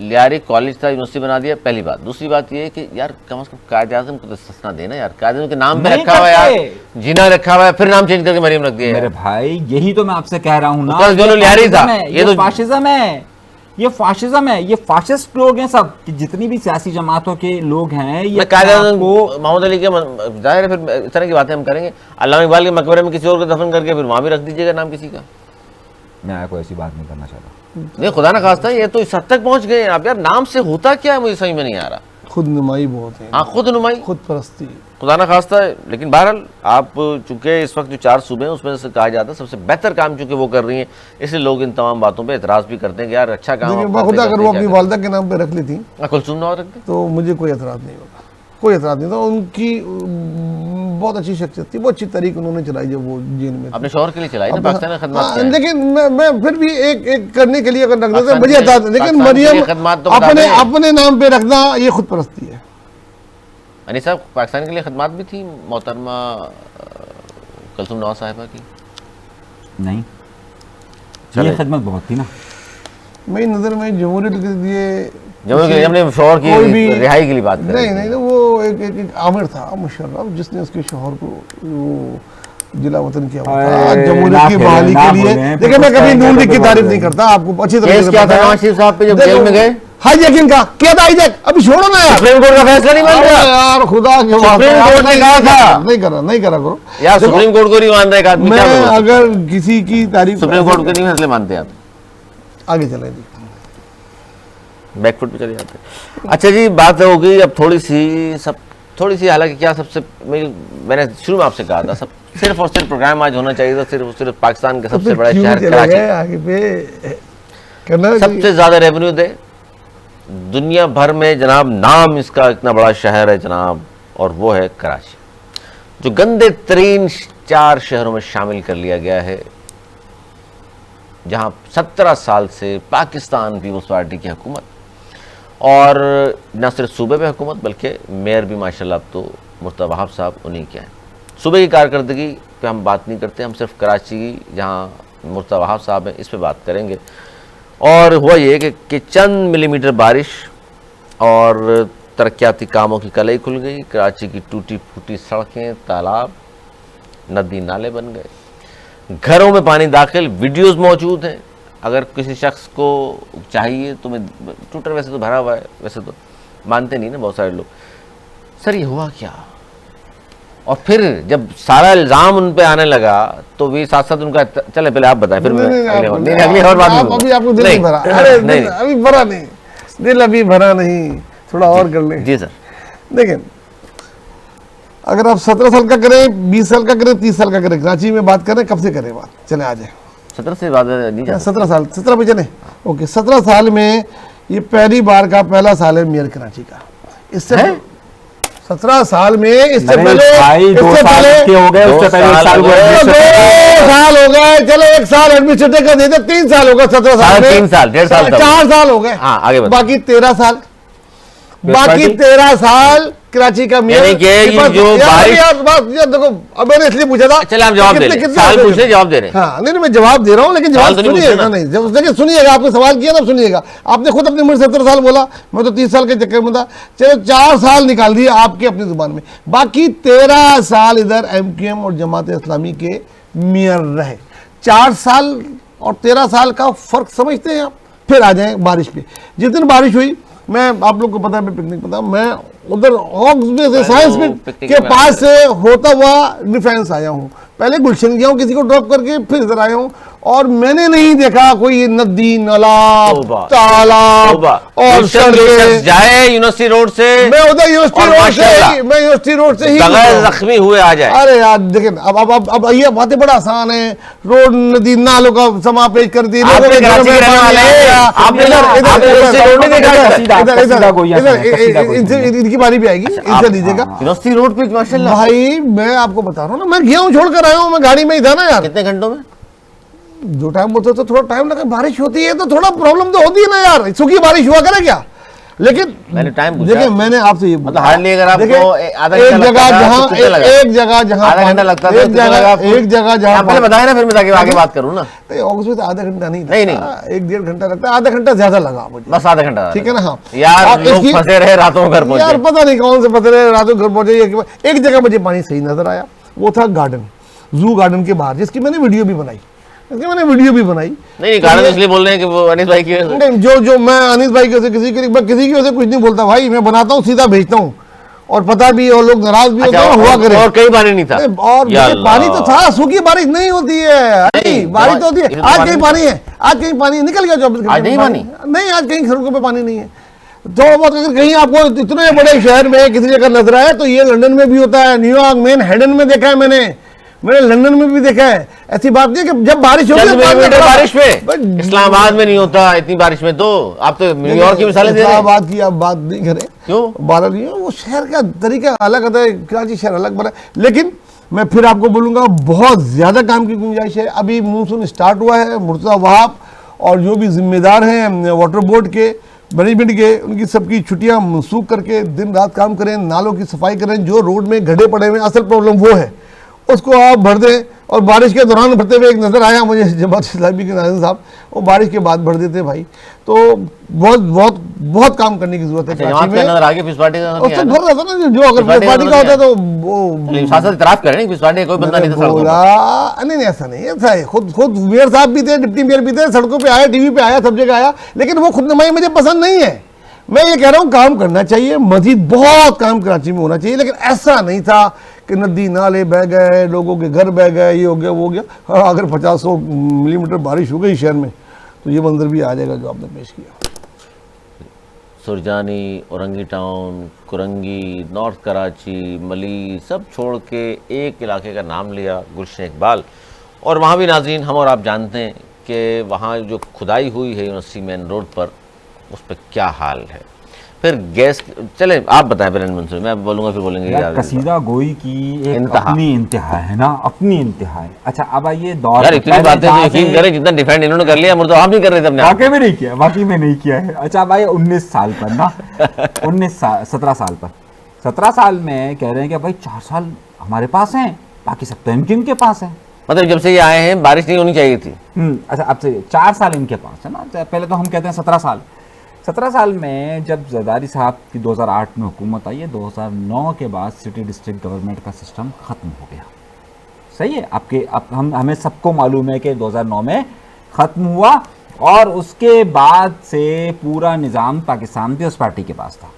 लियारी कॉलेज था, यूनिवर्सिटी बना दिया, पहली बात। दूसरी बात ये है कि यार कम से कम कायदे आज़म को तो सस्ता देना यार, कायदे आज़म के नाम पे नहीं रखा हुआ है यार, करते। जीना रखा हुआ है, फिर नाम चेंज करके मरियम रख दिया मेरे है। भाई यही तो मैं आपसे कह रहा हूं ना, उसका जो लियारी था, ये ये तो- फाशिज्म है, ये फाशिज्म है, ये फाशिस्ट लोग हैं सब, कि जितनी भी सियासी जमातों के लोग हैं, ये मैं कायदे अपने आप आज़म को मोहम्मद अली के जाहिर है, फिर इस तरह की बातें हम करेंगे। अल्लामा इकबाल के मकबरे में किसी और को दफन करके फिर वहां भी रख दीजिएगा नाम किसी का। मैं कोई ऐसी बात नहीं करना चाहता। नहीं, खुदा ना खास्ता, ये तो इस हद तक पहुंच गए हैं आप यार, नाम से होता क्या है मुझे समझ में नहीं आ रहा। खुद नुमाई बहुत है, हाँ, खुद नुमाई, खुद परस्ती। खुदा ना खास्ता है। लेकिन बहरहाल आप चूंकि इस वक्त जो 4 सूबे हैं उसमें से कहा जाता है सबसे बेहतर काम चूंकि वो कर रही हैं, इसलिए लोग इन तमाम बातों पे एतराज भी करते हैं कि यार अच्छा काम देखिए, आप बाखुदा करते अगर वो क्या अपनी करते वालदा के नाम पे रख ली थी हैं। कुलसुम नवाज रख दे। तो मुझे कोई एतराज़ नहीं होगा, कोई एतराज़ नहीं था। उनकी बहुत अच्छी शख्सियत थी, बहुत अच्छी तरीक उन्होंने चलाई जब वो जेल में थे। अपने शोहर के लिए चलाई ना, अब- पाकिस्तान में खदमात हाँ, किया है। लेकिन मैं फिर भी एक करने के लिए अगर रख देते पाकिस्तान मुझे के- एतराज़, लेकिन पाकिस्तान के लिए मरियम खदमात तो बता अपने दें। अपने नाम पे रखना ये खुद परस्ती है। अनीस साहब, पाकिस्तान के लिए खदमात भी थी मोहतरमा कुलसुम नवाज साहिबा की। नहीं, चले। ये खिदमत बहुत थी ना। मेरी नज़र में जमहूरियत के लिए जब हमने शोहर की कोई भी- रिहाई के लिए बात कर नहीं नहीं, वो एक आमिर था मुशर्रफ, जिसने उसके शोहर को वो जिला वतन किया हुआ था अरे, जमहूरियत ना की खेलें, बहाली ना के लिए। बोलें, देखिए, मैं फिर कभी कुछ नून लीग की कहेंगे तारीफ तो नहीं करता, आपको अच्छी तरह केस से क्या पता था है। नवाज शरीफ साहब पे जब देखो, जेल में गए? हाजी यकीन का क्या था हाईजैक, अभी छोड़ो ना यार, सुप्रीम कोर्ट का फैसला नहीं मान अरे रहा यार खुदा के वास्ते, सुप्रीम कोर्ट ने कहा था। नहीं करा करो यार, देखो, सुप्रीम कोर्ट को नहीं मान रहा एक आदमी, क्या मैं बोलूं? अगर किसी की तारीफ सुप्रीम कोर्ट के नहीं फैसले मानते आप, आगे चले जी। बैकफुट पे चले जाते हैं। अच्छा जी, बात होगी अब थोड़ी सी, हालांकि क्या सबसे मैंने शुरू में आपसे कहा था, सब सिर्फ और सिर्फ प्रोग्राम आज होना चाहिए था सिर्फ और सिर्फ पाकिस्तान का सबसे बड़ा क्यों शहर चले कराची, गए आगे पे करना सबसे ज्यादा रेवेन्यू दे दुनिया भर में जनाब, नाम इसका इतना बड़ा शहर है जनाब, और वो है कराची, जो गंदे तरीन 4 शहरों में शामिल कर लिया गया है, जहां 17 साल से पाकिस्तान पीपल्स पार्टी की हुकूमत, और न सिर्फ सूबे पे हुकूमत बल्कि मेयर भी माशाल्लाह अब तो मुर्तज़ा वहाब साहब उन्हीं के हैं। सूबे की कारकर्दगी पे हम बात नहीं करते, हम सिर्फ कराची की जहां मुर्तज़ा वहाब साहब हैं इस पे बात करेंगे। और हुआ ये कि चंद मिलीमीटर बारिश और तरक्याती कामों की कलई खुल गई, कराची की टूटी फूटी सड़कें, तालाब, नदी नाले बन गए, घरों में पानी दाखिल, वीडियोस मौजूद हैं। अगर किसी शख्स को चाहिए तो मैं, ट्विटर वैसे तो भरा हुआ है, वैसे तो मानते नहीं ना बहुत सारे लोग। सर ये हुआ क्या? और फिर जब सारा इल्ज़ाम उन पे आने लगा तो भी साथ साथ उनका, चले पहले आप बताएं फिर मैं अगली और बात अभी आपको दिल नहीं भरा, अरे अभी भरा नहीं, दिल अभी भरा नहीं, थोड़ा और कर लें। जी सर, देखें, अगर आप 17 साल का करें, 20 साल का करें, 30 साल का करें, कराची में बात करें, कब से करें बात, चले आ जाए 17 से बाद नहीं जा 17 साल, 17 पे चले, ओके। 17 साल में ये पहली बार का पहला साल है मेयर कराची का। इससे 17 साल में, इससे पहले भाई 2 साल के हो गए, उससे पहले 1 साल हुआ, 2 साल हो गए, चलो 1 साल एडमिनिस्ट्रेटर का दे दे, 3 साल हो गए 17 साल में, 3 साल 1.5 साल 4 साल हो गए, हाँ, आगे बताओ। बाकी 13 साल, फिर बाकी पार्टी? 13 साल कराची का यानी कि ये जो बारिश, यार देखो, अब मैंने इसलिए पूछा था। चले आप जवाब दे रहे हैं, सवाल पूछ रहे जवाब दे रहे हैं। हाँ नहीं मैं जवाब दे रहा हूँ, लेकिन जवाब सुनिएगा। नहीं देखिए सुनिएगा, आपने सवाल किया ना, सुनिएगा। आपने खुद अपनी उम्र 70 साल बोला, मैं तो 30 साल के चक्कर में था। चलो 4 साल निकाल दिए आपके अपनी जुबान में, बाकी 13 साल इधर MQM और जमात इस्लामी के मेयर रहे। 4 साल और 13 साल का फर्क समझते हैं आप। फिर आ जाए बारिश पे। जिस दिन बारिश हुई, मैं आप लोग को पता है, मैं पिकनिक पता, मैं उधर हॉक्स में से साइंस में के पास से होता हुआ डिफेंस आया हूँ। पहले गुलशन गया हूँ किसी को ड्रॉप करके, फिर इधर आया हूँ, और मैंने नहीं देखा कोई नदी, नाला, तालाब और सड़कें। जाए यूनिवर्सिटी रोड से, मैं उधर यूनिवर्सिटी रोड से ही बगैर जख्मी हुए आ जाए। अरे यार देखिए, अब ये बातें बड़ा आसान है। रोड, नदी, नालों का समापेश कर दी, इनकी बारी भी आएगी, इनसे दीजिएगा। यूनिवर्सिटी रोड पे माशाल्लाह भाई मैं आपको बता रहा हूँ ना, मैं गया हूँ, छोड़कर आया हूँ, मैं गाड़ी में ही था ना यार। कितने घंटों में? जो टाइम बोलते तो थोड़ा टाइम लगा, बारिश होती है तो थोड़ा प्रॉब्लम तो होती है ना यार, सूखी बारिश हुआ करे क्या। लेकिन मैंने टाइम पूछा, देखिए मैंने आपसे ये मतलब हार्डली अगर आपको आधा एक घंटा जगह जहाँ आधा घंटा लगता था, एक जगह जहाँ पहले बताया ना, फिर मैं ताकि आगे बात करूँ ना। ऑगस्ट में तो आधा घंटा नहीं, नहीं 1-1.5 घंटा लगता है, आधा घंटा ज्यादा लगा मुझे, बस आधा घंटा। ठीक है ना। हाँ यार लोग फंसे रहे, रातों घर पहुंचे, यार पता नहीं कौन से फंसे रहे, रातों घर पहुंचे। एक जगह मुझे पानी सही नजर आया, वो था गार्डन, जू गार्डन के बाहर, जिसकी मैंने वीडियो भी बनाई। नहीं गार्डन इसलिए बोल रहे हैं कि वो अनीस भाई की नहीं, जो मैं अनीस भाई की किसी की वजह से कुछ नहीं बोलता भाई, मैं बनाता हूँ सीधा भेजता हूँ, और पता भी, और लोग नाराज भी होते हैं, हुआ करे। और कहीं पानी नहीं था, और पानी तो था, सूखी बारिश नहीं होती है, बारिश तो होती है। आज कहीं पानी है, आज कहीं पानी निकल गया, 24 घंटे नहीं पानी नहीं, आज कहीं सड़कों पे पानी नहीं है। तो अगर कहीं आपको इतने बड़े शहर में किसी जगह नजर आए, तो ये लंदन में भी होता है, न्यूयॉर्क में हेडन में देखा है मैंने लंदन में भी देखा है। ऐसी बात नहीं कि जब बारिश होती है बारिश में, इस्लामाबाद में नहीं होता इतनी बारिश में। तो आप तो न्यूयॉर्क की मिसालें दे रहे हैं। इस्लामाबाद की आप बात नहीं करें, क्यों बारह नहीं है, वो शहर का तरीका अलग होता है, कराची शहर अलग बना। लेकिन मैं फिर आपको बोलूंगा, बहुत ज्यादा काम की गुंजाइश है। अभी मानसून स्टार्ट हुआ है, मुर्तज़ा वहाब और जो भी जिम्मेदार हैं वाटर बोर्ड के, मैनेजमेंट के, उनकी सबकी छुट्टियां मनसूख करके दिन रात काम करें, नालों की सफाई करें। जो रोड में गड्ढे पड़े हुए, असल प्रॉब्लम वो है, उसको आप भर दें। और बारिश के दौरान भरते हुए एक नज़र आया मुझे जमात इस्लामी के नाज़िम साहब, वो बारिश के बाद भर देते भाई। तो बहुत बहुत बहुत काम करने की जरूरत है कराची में। नजर आ गया फिस पार्टी का, तो भर रहा था ना, जो अगर फिस पार्टी का होता तो वो शासन इतराफ करें, फिस पार्टी कोई बंदा नहीं था सड़कों पे। नहीं ऐसा नहीं, ऐसा है, खुद मेयर साहब भी थे, डिप्टी मेयर भी थे, सड़कों पे आया, टीवी पे आया, सब जगह आया, लेकिन वो खुदनुमाई मुझे पसंद नहीं है। मैं ये कह रहा हूँ काम करना चाहिए, मजीद बहुत काम कराची में होना चाहिए, लेकिन ऐसा नहीं था कि नदी नाले बह गए, लोगों के घर बह गए, ये हो गया वो हो गया। हाँ, अगर 50-100 मिलीमीटर बारिश हो गई शहर में, तो ये मंजर भी आ जाएगा जो आपने पेश किया। सुरजानी, औरंगी टाउन, कुरंगी, नॉर्थ कराची, मली, सब छोड़ के एक इलाके का नाम लिया, गुलशन इकबाल। और वहाँ भी नाज़रीन, हम और आप जानते हैं कि वहाँ जो खुदाई हुई है यूनिवर्सिटी मेन रोड पर, उस पर क्या हाल है। फिर गैस, चले आप बताएं पहले मंसूर, मैं बोलूँगा फिर बोलेंगे यार। कसीदा गोई की एक अपनी इंतहा है ना, अपनी इंतहा है। अच्छा अब आइए दौर, यार इतनी बातें तो यकीन करें, जितना डिफेंड इन्होंने कर लिया, मुझे तो आप नहीं कर रहे थे अपने, वाकई में नहीं किया, वाकई में नहीं किया है। अच्छा अब आइए 19 साल पर ना 17 साल पर, 17 साल में कह रहे हैं कि भाई 4 साल हमारे पास हैं, बाकी सब तो MQM के पास है। मतलब जब से ये आए हैं बारिश नहीं होनी चाहिए थी। अच्छा अब से 4 साल इनके पास है ना। पहले तो हम कहते हैं 17 साल। 17 साल में जब जरदारी साहब की 2008 में हुकूमत आई है, 2009 के बाद सिटी डिस्ट्रिक्ट गवर्नमेंट का सिस्टम ख़त्म हो गया। सही है, आपके हमें सबको मालूम है कि 2009 में ख़त्म हुआ, और उसके बाद से पूरा निज़ाम पाकिस्तान पीपल्स पार्टी के पास था।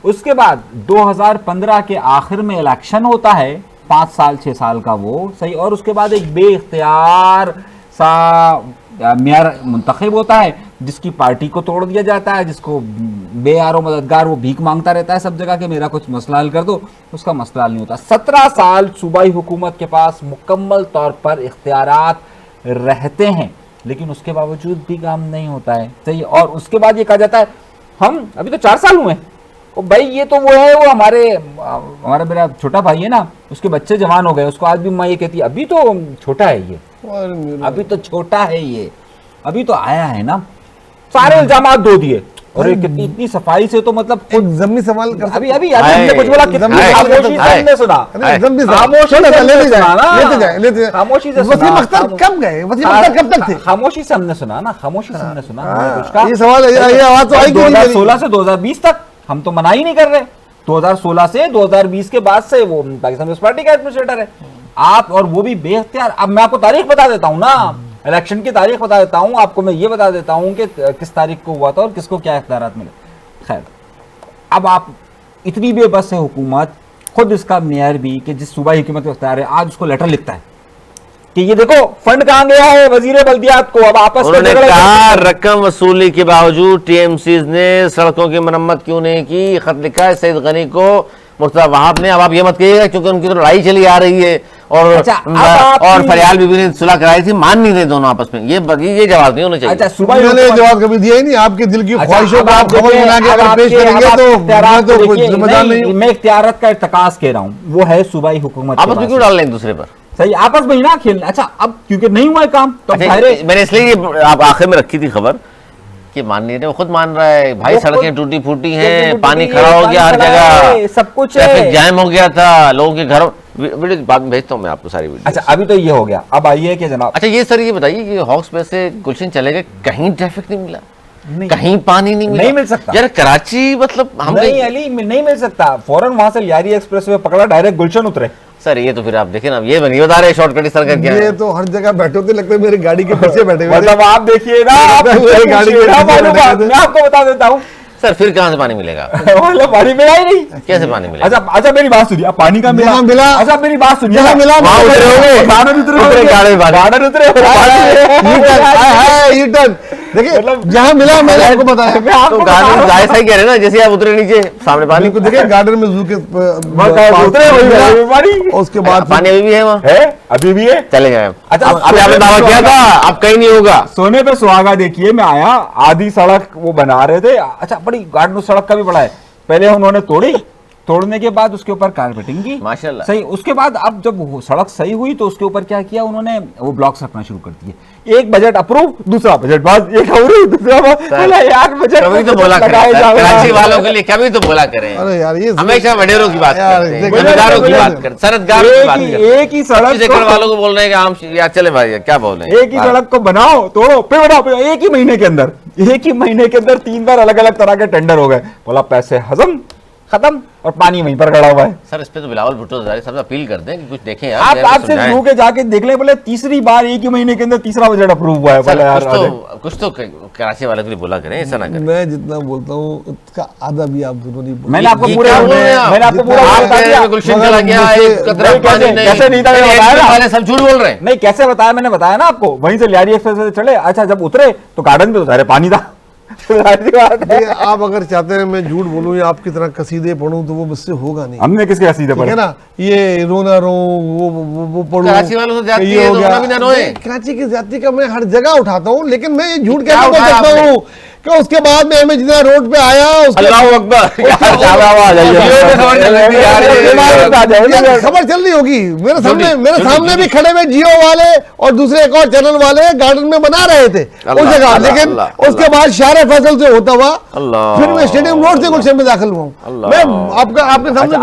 उसके बाद 2015 के आखिर में इलेक्शन होता है, 5 साल 6 साल का वो, सही, और उसके बाद एक बेइख्तियार सा मेयर मुंतखब होता है, जिसकी पार्टी को तोड़ दिया जाता है, जिसको बेयारो मददगार वो भीख मांगता रहता है सब जगह कि मेरा कुछ मसला हल कर दो, उसका मसला हल नहीं होता। 17 साल सूबाई हुकूमत के पास मुकम्मल तौर पर इख्तियारात रहते हैं, लेकिन उसके बावजूद भी काम नहीं होता है। सही, और उसके बाद ये कहा जाता है हम अभी तो 4 साल हुए हैं, ओ भाई ये तो वो है, वो हमारा मेरा छोटा भाई है ना, उसके बच्चे जवान हो गए, उसको आज भी माँ ये कहती है अभी तो छोटा है ये, अभी तो छोटा है ये, अभी तो आया है ना। सारे इल्जामात दो दिए, और ये कितनी इतनी सफाई से तो मतलब एक जमी सवाल कर अभी अभी अभी हमने कुछ बोला, कितनी खामोशी से हमने सुना। जमी खामोशी से हमने सुना ना। लेते जाए खामोशी से वसीम सुना। अख्तर कब गए? वसीम अख्तर कब तक थे? खामोशी से हमने सुना ना, खामोशी से हमने सुना। ये सवाल ये आवाज तो आई क्यों नहीं मेरी? 2016 से 2020 तक हम तो मना ही नहीं कर रहे। 2016 से 2020 के बाद से वो पाकिस्तान पीपल्स पार्टी का एडमिनिस्ट्रेटर है आप, और वो भी बेख्तियार। अब मैं आपको तारीख बता देता हूँ ना, इलेक्शन की तारीख बता देता हूँ आपको, मैं ये बता देता हूँ कि किस तारीख को हुआ था और किसको क्या इख्तियारात मिले। खैर, अब आप इतनी बेबस है हुकूमत, खुद इसका मेयर भी कि जिस सूबाई हुकूमत का इख्तियार है, आज उसको लेटर लिखता है कि ये देखो फंड कहाँ गया है वजीर बल्दियात को। अब आपस में उन्होंने झगड़ा कहा रकम वसूली के बावजूद टीएमसीज ने सड़कों की मरम्मत क्यों नहीं की। खत लिखा है सईद गनी को मुर्तजा वहाब ने। अब आप ये मत कहिएगा क्योंकि उनकी तो लड़ाई चली आ रही है और अच्छा, और फरियाल बीबी ने सुलह कराई थी, मान नहीं रहे दोनों आपस में। ये जवाब नहीं होना चाहिए। अच्छा, सुबह उन्होंने जवाब कभी दिया ही नहीं। आपके दिल की ख्वाहिशों को आप खबर बना के अगर पेश करेंगे तो मैं तो कोई जिम्मेदार नहीं हूं। मैं इख्तियारत का इर्तकाज कह रहा हूँ, वो है सूबाई हुकूमत आपस में क्यों डाल रहे हैं एक दूसरे पर? सही, आपस में ही ना खेलना। अच्छा, अब क्योंकि नहीं हुआ है काम तो अच्छा, सारे मैंने इसलिए ये आप आखिर में रखी थी खबर कि मान नहीं रहे, वो खुद मान रहा है भाई सड़कें टूटी फूटी हैं, पानी खड़ा हो गया हर जगह, सब कुछ ट्रैफिक जाम हो गया था, लोगों के घरों। वीडियो बाद में भेजता हूँ मैं आपको सारी वीडियो। अच्छा, अभी तो ये हो गया, अब आइए कि जनाब। अच्छा ये सर ये बताइए कि हॉक्स में से गुलशन चले गए, कहीं ट्रैफिक नहीं मिला, कहीं पानी नहीं मिला? नहीं मिल सकता यार कराची मतलब हम नहीं अली, नहीं मिल सकता। फौरन वहां से लियारी एक्सप्रेस वे पकड़ा, डायरेक्ट गुलशन उतरे। सर ये तो फिर आप देखें ना, ये नहीं बता रहे शॉर्टकट इस तरह क्या ये है। तो हर जगह बैठे होते, लगता है मेरी गाड़ी के पीछे बैठे हुए थे। मतलब आप देखिए ना, आप मेरी गाड़ी के पीछे मालूम बैठे बात, थे। मैं आपको बता देता हूँ। सर फिर कहाँ से पानी मिलेगा? मतलब पानी मिला ही नहीं। कैसे पानी मिलेगा? अच्छा मेरी बात सुनिए, अब पानी का जहाँ मिला, अच्छा मेरी बात सुनिए, जहाँ मिला वहाँ उतरे होंगे, गार्डन उतरे उतरे गार्डन में पानी। गार्डन उतरे U-turn। देखिए जहाँ मिला मैंने आपको बताया। तो गार्डन जाए सही कह रहे ना, जैसे आप उतरे नीचे सामने पानी को देखिए गार्डन में जू के उतरे वही पानी। उसके बाद पानी अभी भी है वहाँ, है अभी भी है। चले गए। अच्छा, अब आपने दावा किया था अब कहीं नहीं होगा। सोने पे सुहागा देखिए, मैं आया, आधी सड़क वो बना रहे थे। अच्छा, बड़ी गार्डन सड़क का भी बड़ा है। पहले उन्होंने तोड़ी, तोड़ने के बाद उसके ऊपर कारपेटिंग की, माशाल्लाह। सही। उसके बाद अब जब वो सड़क सही हुई तो उसके ऊपर क्या किया उन्होंने, वो ब्लॉक्स रखना शुरू कर दिए। एक बजट अप्रूव, दूसरा बजट बाद, एक अप्रूव, दूसरा बोला यार बजट कभी तो बोला करें कराची वालों के लिए, कभी तो बोला करें। अरे यार ये हमेशा वडेरों की बात यार, करते हैं, देखो, जमींदारों की देखो, बात करते, सनतगारों की बात करते हैं। एक ही सड़क सेक्टर वालों को बोल रहे हैं कि हम यार चले भाई क्या बोल रहे हैं। एक ही सड़क को बनाओ, तोड़ो, फिर बनाओ, फिर एक ही महीने के अंदर, एक ही महीने के अंदर 3 बार अलग अलग तरह के टेंडर हो गए। बोला पैसे हजम, खत्म, और पानी वहीं पर खड़ा हुआ है। सर इस पे तो बिलावल भुट्टो हजारी साहब से अपील करते हैं कि कुछ देखें यार, आप जरा आपसे समझाएं। जू के जाके देख ले, बोले तीसरी बार एक ही महीने के अंदर तीसरा बजट अप्रूव हुआ है। सर, बोले यार कुछ तो कराची वालों के लिए बोला करें, ऐसा ना करें। मैं जितना बोलता हूँ उसका आधा भी आप दोनों नहीं बोलते। मैंने आपको ये पूरे क्या बोल रहे हैं आप? मैंने आपको पूरा जितना बता दिया। गुलशन चला गया, मुझसे- एक कतरा नहीं, पानी कैसे- नहीं, कैसे नहीं था, मैंने बताया ना। वाले सब झूठ बोल रहे हैं। नहीं, कैसे बताया, मैंने बताया ना आपको। वहीं से लियारी एक्सप्रेस से चले, अच्छा जब उतरे तो गार्डन पे तो सारे पानी था। जाहिर बात है। देखिए, आप अगर चाहते हैं मैं झूठ बोलूं या आपकी तरह कसीदे पढ़ूं तो वो मुझसे होगा नहीं। हमने किसके हसीदे ठीक है पढ़े? ना, ये रोना रो वो पढ़ूं। कराची वालों से ज्यादती ये है हो तो गया। रोना भी ना रोए। नहीं, कराची की ज्यादती का मैं हर जगह उठाता हूँ, लेकिन मैं ये झूठ क्या कैसे बोल उठाया सकता आपने? हूँ कि उसके बाद में हमें जितना रोड पे आया उसके अल्लाह अकबर क्या आवाज आई है। खबर चल रही थी यार, यार, खबर चल रही होगी। मेरे सामने भी खड़े हुए जियो वाले और दूसरे एक और चैनल वाले गार्डन में बना रहे थे उस जगह, अल्लाह, लेकिन अल्लाह, उसके बाद शारे फैसल से होता हुआ अल्लाह, फिर मैं स्टेडियम रोड से गुलशन में दाखिल हुआ हूँ। अल्लाह। मैं आपके सामने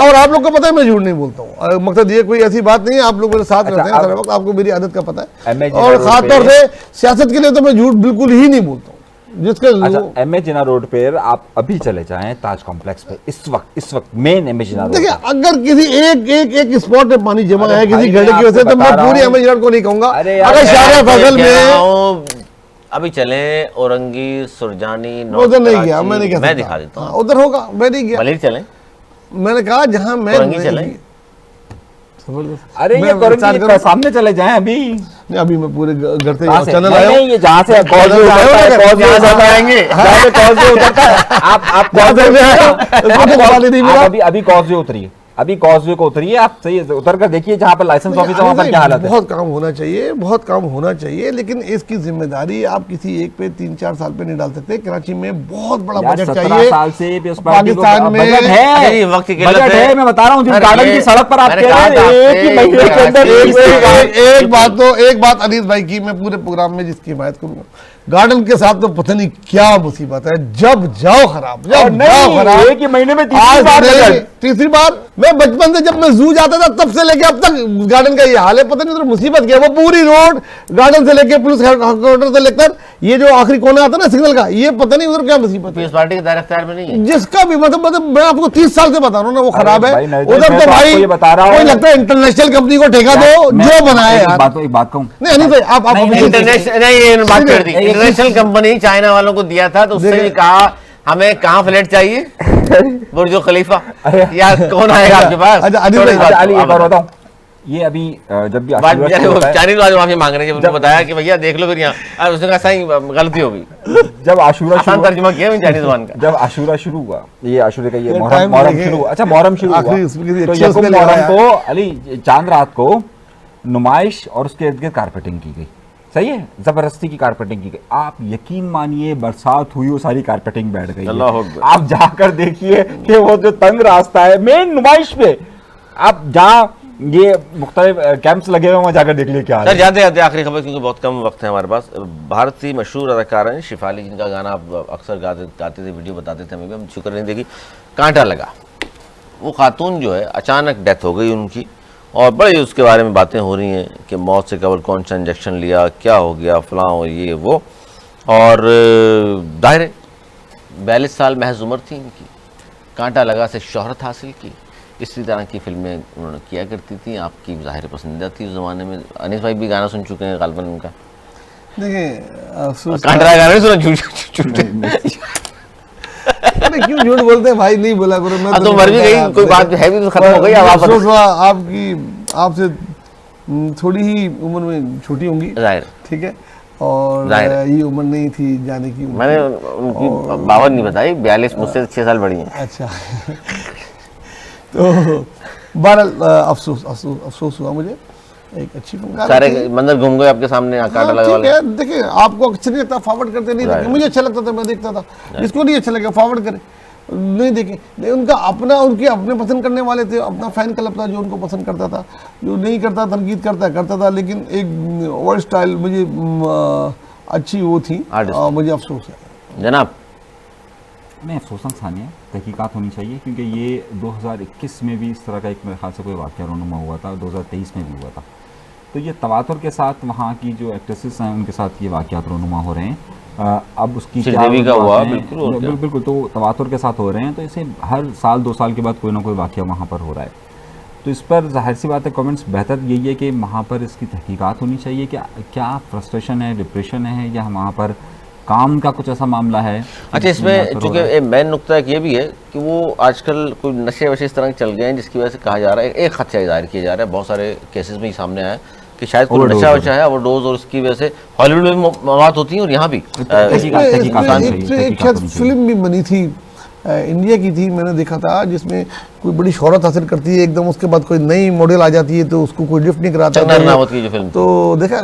और आप लोग को पता है मैं झूठ नहीं बोलता हूँ। मकसद ये कोई ऐसी बात नहीं है, आप लोग मेरे साथ रहते हैं सारे वक्त, आपको मेरी आदत का पता है। और खासतौर से सियासत के लिए तो मैं झूठ बिल्कुल ही नहीं बोलता हूँ। जिसके अच्छा, एमए जिना रोड पे आप अभी चले जाएं ताज कॉम्प्लेक्स पे, इस वक्त मेन एमए जिना रोड देखिए, पे। अगर किसी एक स्पॉट पे पानी जमा है किसी भाई, गड्ढे मैं की वजह से, तो आपको मैं बता पूरी रहा हूं। एमएज को नहीं कहूंगा। अरे यार, अगर शारा फसल में अभी चले औरंगी सुरजानी उधर नहीं गया, मैं नहीं कह सकता। मैं दिखा देता हूँ। उधर होगा, मैं नहीं गया। मलिर चले, मैंने कहा जहां मैं औरंगी नहीं चले। गया। जबरदस्त। अरे ये मैं करेंगे, विचार करूं? सामने चले जाएं अभी। नहीं, अभी मैं पूरे घर से कहाँ से? चैनल नहीं, आया हूं। नहीं, ये जहाँ से कॉजवे उतरता है, कॉजवे यहाँ से उतरता है, आएंगे। जहाँ से कॉजवे उतरता है, आप कॉजवे में आए हो, इसको तो पानी नहीं मिला। अभी कॉजवे उतरिए, अभी कॉजवे को उतरिए आप, सही है, उतर कर देखिए जहाँ पर लाइसेंस ऑफिस है वहाँ पर क्या हालत है। बहुत काम होना चाहिए, बहुत काम होना चाहिए, लेकिन इसकी जिम्मेदारी आप किसी एक पे 3-4 साल पे नहीं डाल सकते। कराची में बहुत बड़ा यार, बजट 17 चाहिए। साल से पीपल्स पार्टी को पाकिस्तान में बजट है, अरे, ये वक्त की किल्लत बजट है। है, मैं बता रहा हूँ जिस अरे, गार्डन ये की सड़क पर आप मैंने कह कहा रहे था हैं, एक ही आपसे, महीने के अंदर कराची एक से से एक बात अनीस भाई की मैं पूरे प्रोग्राम में जिसकी हिमायत करूंगा गार्डन के साथ तो पता नहीं क्या मुसीबत है, जब जाओ खराब, और जब जाओ नहीं, खराब। एक ही महीने में तीसरी बार मैं बचपन से जब मैं जू जाता था तब से लेके अब तक गार्डन का ये हाल है, पता नहीं उधर मुसीबत क्या है। वो पूरी रोड गार्डन से लेके पुलिस हेडक्वार्टर से लेकर ये जो आखिरी कोना आता है ना सिग्नल का, ये पता नहीं उधर क्या मुसीबत है। पीपल्स पार्टी के दायरा इख्तियार में नहीं है। जिसका भी मतलब मैं आपको 30 साल से बता रहा हूँ ना, वो खराब है भाई, नहीं, उधर। मैं तो तो भाई आपको ये बता रहा हूँ। कोई लगता है इंटरनेशनल कंपनी को ठेका दो जो बनाए यार। एक बात कहूँ, नहीं अनिल भाई आप इंटरनेशनल नहीं, ये बात कर दी, नहीं, इंटरनेशनल कंपनी चाइना वालों को दिया था तो उससे भी कहा हमें कहाँ फ्लैट चाहिए, बुर्ज खलीफा, यार कौन आएगा आपके पास। अच्छा, अनिल थोड़ी भाई, बात- अली एक आप बार बताओ। बताऊं, ये अभी जब भी बात आशीर्वाद बेचारे होता है, चाइनीज वाले माफी मांग रहे हैं, उनको बताया कि भैया देख लो फिर यहाँ, उसने कहा सही गलती हो गई, जब आशूरा आसान शुरू तर्जुमा किया चाइनीज जबान का। जब आशूरा शुरू हुआ, ये आशूरे का ये ये मुहर्रम टाइम मुहर्रम देखे, शुरू हुआ, अच्छा मुहर्रम शुरू हुआ, आखिरी उसमें किसी तो अच्छे यकूम उसमें लगा मुहर्रम यार। को अली चांद रात को नुमाइश और उसके इर्द गिर्द कारपेटिंग की गई, सही है, जबरदस्ती की कारपेटिंग की गई। आप यकीन मानिए बरसात हुई, वो सारी कारपेटिंग बैठ गई है। अल्लाह अकबर। आप जाकर देखिए कि वो जो तंग रास्ता है मेन नुमाइश पे, आप जहाँ ये मुख्तलिफ कैंप्स लगे हुए हैं वहाँ जाकर देख लिए क्या हाल सर है। जाते जाते आखिरी खबर, क्योंकि बहुत कम वक्त है हमारे पास। भारतीय मशहूर अदाकारा हैं शिफाली, जिनका गाना आप अक्सर गाते थे, वीडियो बताते थे, हमें भी हम शुक्र नहीं देखी, कांटा लगा। वो खातून जो है अचानक डेथ हो गई उनकी, और बड़े उसके बारे में बातें हो रही हैं कि मौत से कबल कौन सा इंजेक्शन लिया, क्या हो गया, फलां और ये वो। और दायरे 42 साल महज उम्र थी इनकी, कांटा लगा से शोहरत हासिल की। इसी तरह की फिल्में उन्होंने किया करती थी, आपकी ज़ाहिर पसंदीदा थी उस ज़माने में। अनीस भाई भी गाना सुन चुके हैं गालबन उनका, देखिए अफसोस, कांटा लगा गाना नहीं सुना, अरे क्यों झूठ बोलते हैं भाई, नहीं बोला करो। मैं तो मर भी गई, कोई बात है भी तो खत्म हो गई। अब आप अफसोस हुआ आपकी, आपसे थोड़ी ही उम्र में छोटी होंगी, जाहिर ठीक है, और जाहिर है। ये उम्र नहीं थी जाने की। मैंने उनकी 52 नहीं बताई, 42 मुझसे 6 साल बड़ी हैं। अच्छा तो बहरहाल अफसोस हुआ मुझे। एक अच्छी फिल्म सारे मंदिर घूम गए आपके सामने, कांटा लगा ठीक वाले। है, देखिए आपको अच्छा नहीं लगता फॉरवर्ड करते नहीं देखे, मुझे अच्छा लगता था, मैं देखता था। जिसको नहीं अच्छा लगा फॉरवर्ड करे, नहीं देखे। नहीं, उनका अपना, उनके अपने पसंद करने वाले थे, अपना फैन क्लब था जो उनको पसंद करता था, जो नहीं करता तनकीद करता था। लेकिन एक वर्ड स्टाइल मुझे अच्छी वो थी, मुझे अफसोस है जनाब। नहीं, अफसोसनाक सानी है, तहकीकात होनी चाहिए, क्योंकि ये 2021 में भी इस तरह का एक मेरे ख्याल से कोई वाक़या रोनुमा हुआ था, 2023 में भी हुआ था। तो ये तवातुर के साथ वहाँ की जो एक्ट्रेसेस हैं उनके साथ ये वाक़यात रोनुमा हो रहे हैं। अब उसकी क्या श्रीदेवी का हुआ, वजूहात हैं? बिल्कुल, और क्या? बिल्कुल, तो तवातुर के साथ हो रहे हैं, तो इसे हर साल 2 साल के बाद कोई ना कोई वाक़या वहाँ पर हो रहा है। तो इस पर जाहिर सी बात है कमेंट्स बेहतर यही है कि वहाँ पर इसकी तहकीकात होनी चाहिए कि क्या फ्रस्ट्रेशन है, डिप्रेशन है, या वहाँ पर काम का कुछ ऐसा मामला है। अच्छा, इसमें चूंकि मेन नुकता एक ये भी है कि वो आजकल कोई नशे वशे इस तरह के चल गए हैं, जिसकी वजह से कहा जा रहा है, एक खदशा जाहिर किया जा रहा है, बहुत सारे केसेस में ही सामने आया है कि शायद कोई नशा वशा है, ओवरडोज, और उसकी वजह से हॉलीवुड में भी मौत होती है और यहाँ भी। एक शायद फिल्म भी बनी थी, इंडिया की थी, मैंने देखा था, जिसमें कोई बड़ी शोहरत हासिल करती है एकदम, उसके बाद कोई नई मॉडल आ जाती है तो उसको कोई लिफ्ट नहीं कराता। चंदन रावत की जो फिल्म, तो देखा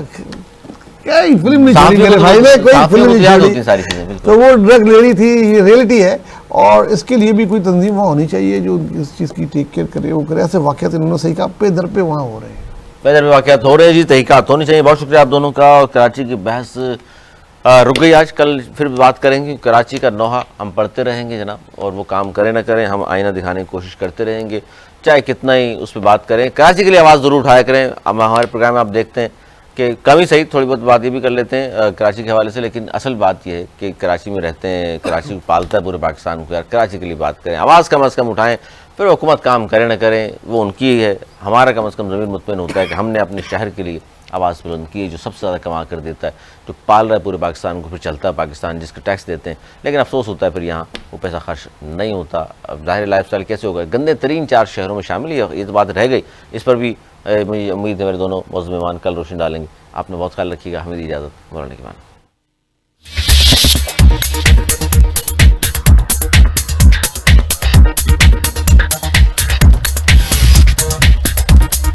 क्या ही फिल्म नहीं छोड़ी मेरे भाई ने, कोई फिल्म नहीं छोड़ी। सारी चीजें तो वो ड्रग लेडी थी, ये रियलिटी है, और इसके लिए भी कोई तंजीम वहाँ होनी चाहिए जो इस चीज़ की टेक केयर करे, वो करे। ऐसे वाक़यात इन्होंने सही कहा, पे दर पे वहाँ हो रहे हैं, पैदल वाक़यात हो रहे हैं जी, तहकीकात होनी चाहिए। बहुत शुक्रिया आप दोनों का। और कराची की बहस रुक गई आज, कल फिर बात करेंगे। कराची का नोहा हम पढ़ते रहेंगे जनाब, और वो काम करें ना करें, हम आईना दिखाने की कोशिश करते रहेंगे, चाहे कितना ही उस पर बात करें। कराची के लिए आवाज़ ज़रूर उठाया करें। अब हमारे प्रोग्राम में आप देखते हैं कि कभी सही थोड़ी बहुत बात ये भी कर लेते हैं कराची के हवाले से, लेकिन असल बात यह है कि कराची में रहते हैं, कराची को पालता है पूरे पाकिस्तान को, यार कराची के लिए बात करें, आवाज़ कम अज़ कम उठाएं। फिर हुकूमत काम करे ना करें, वो उनकी ही है, हमारा कम अज़ कम ज़मीर मुतमईन होता है कि हमने अपने शहर के लिए आवाज़ बुलंद की है, जो सबसे ज़्यादा कमा कर देता है, जो पाल रहा है पूरे पाकिस्तान को, फिर चलता है पाकिस्तान, जिसके टैक्स देते हैं। लेकिन अफसोस होता है फिर यहाँ वो पैसा खर्च नहीं होता। अब ज़ाहिर लाइफ स्टाइल कैसे होगा, गंदे तरीन 4 शहरों में शामिल, ये तो बात रह गई। इस पर भी मुझे उम्मीद है मेरे दोनों मौजूद मेहमान कल रोशनी डालेंगे। आपने बहुत ख्याल रखिएगा, हमें दी इजाज़त, मौलाना की मान।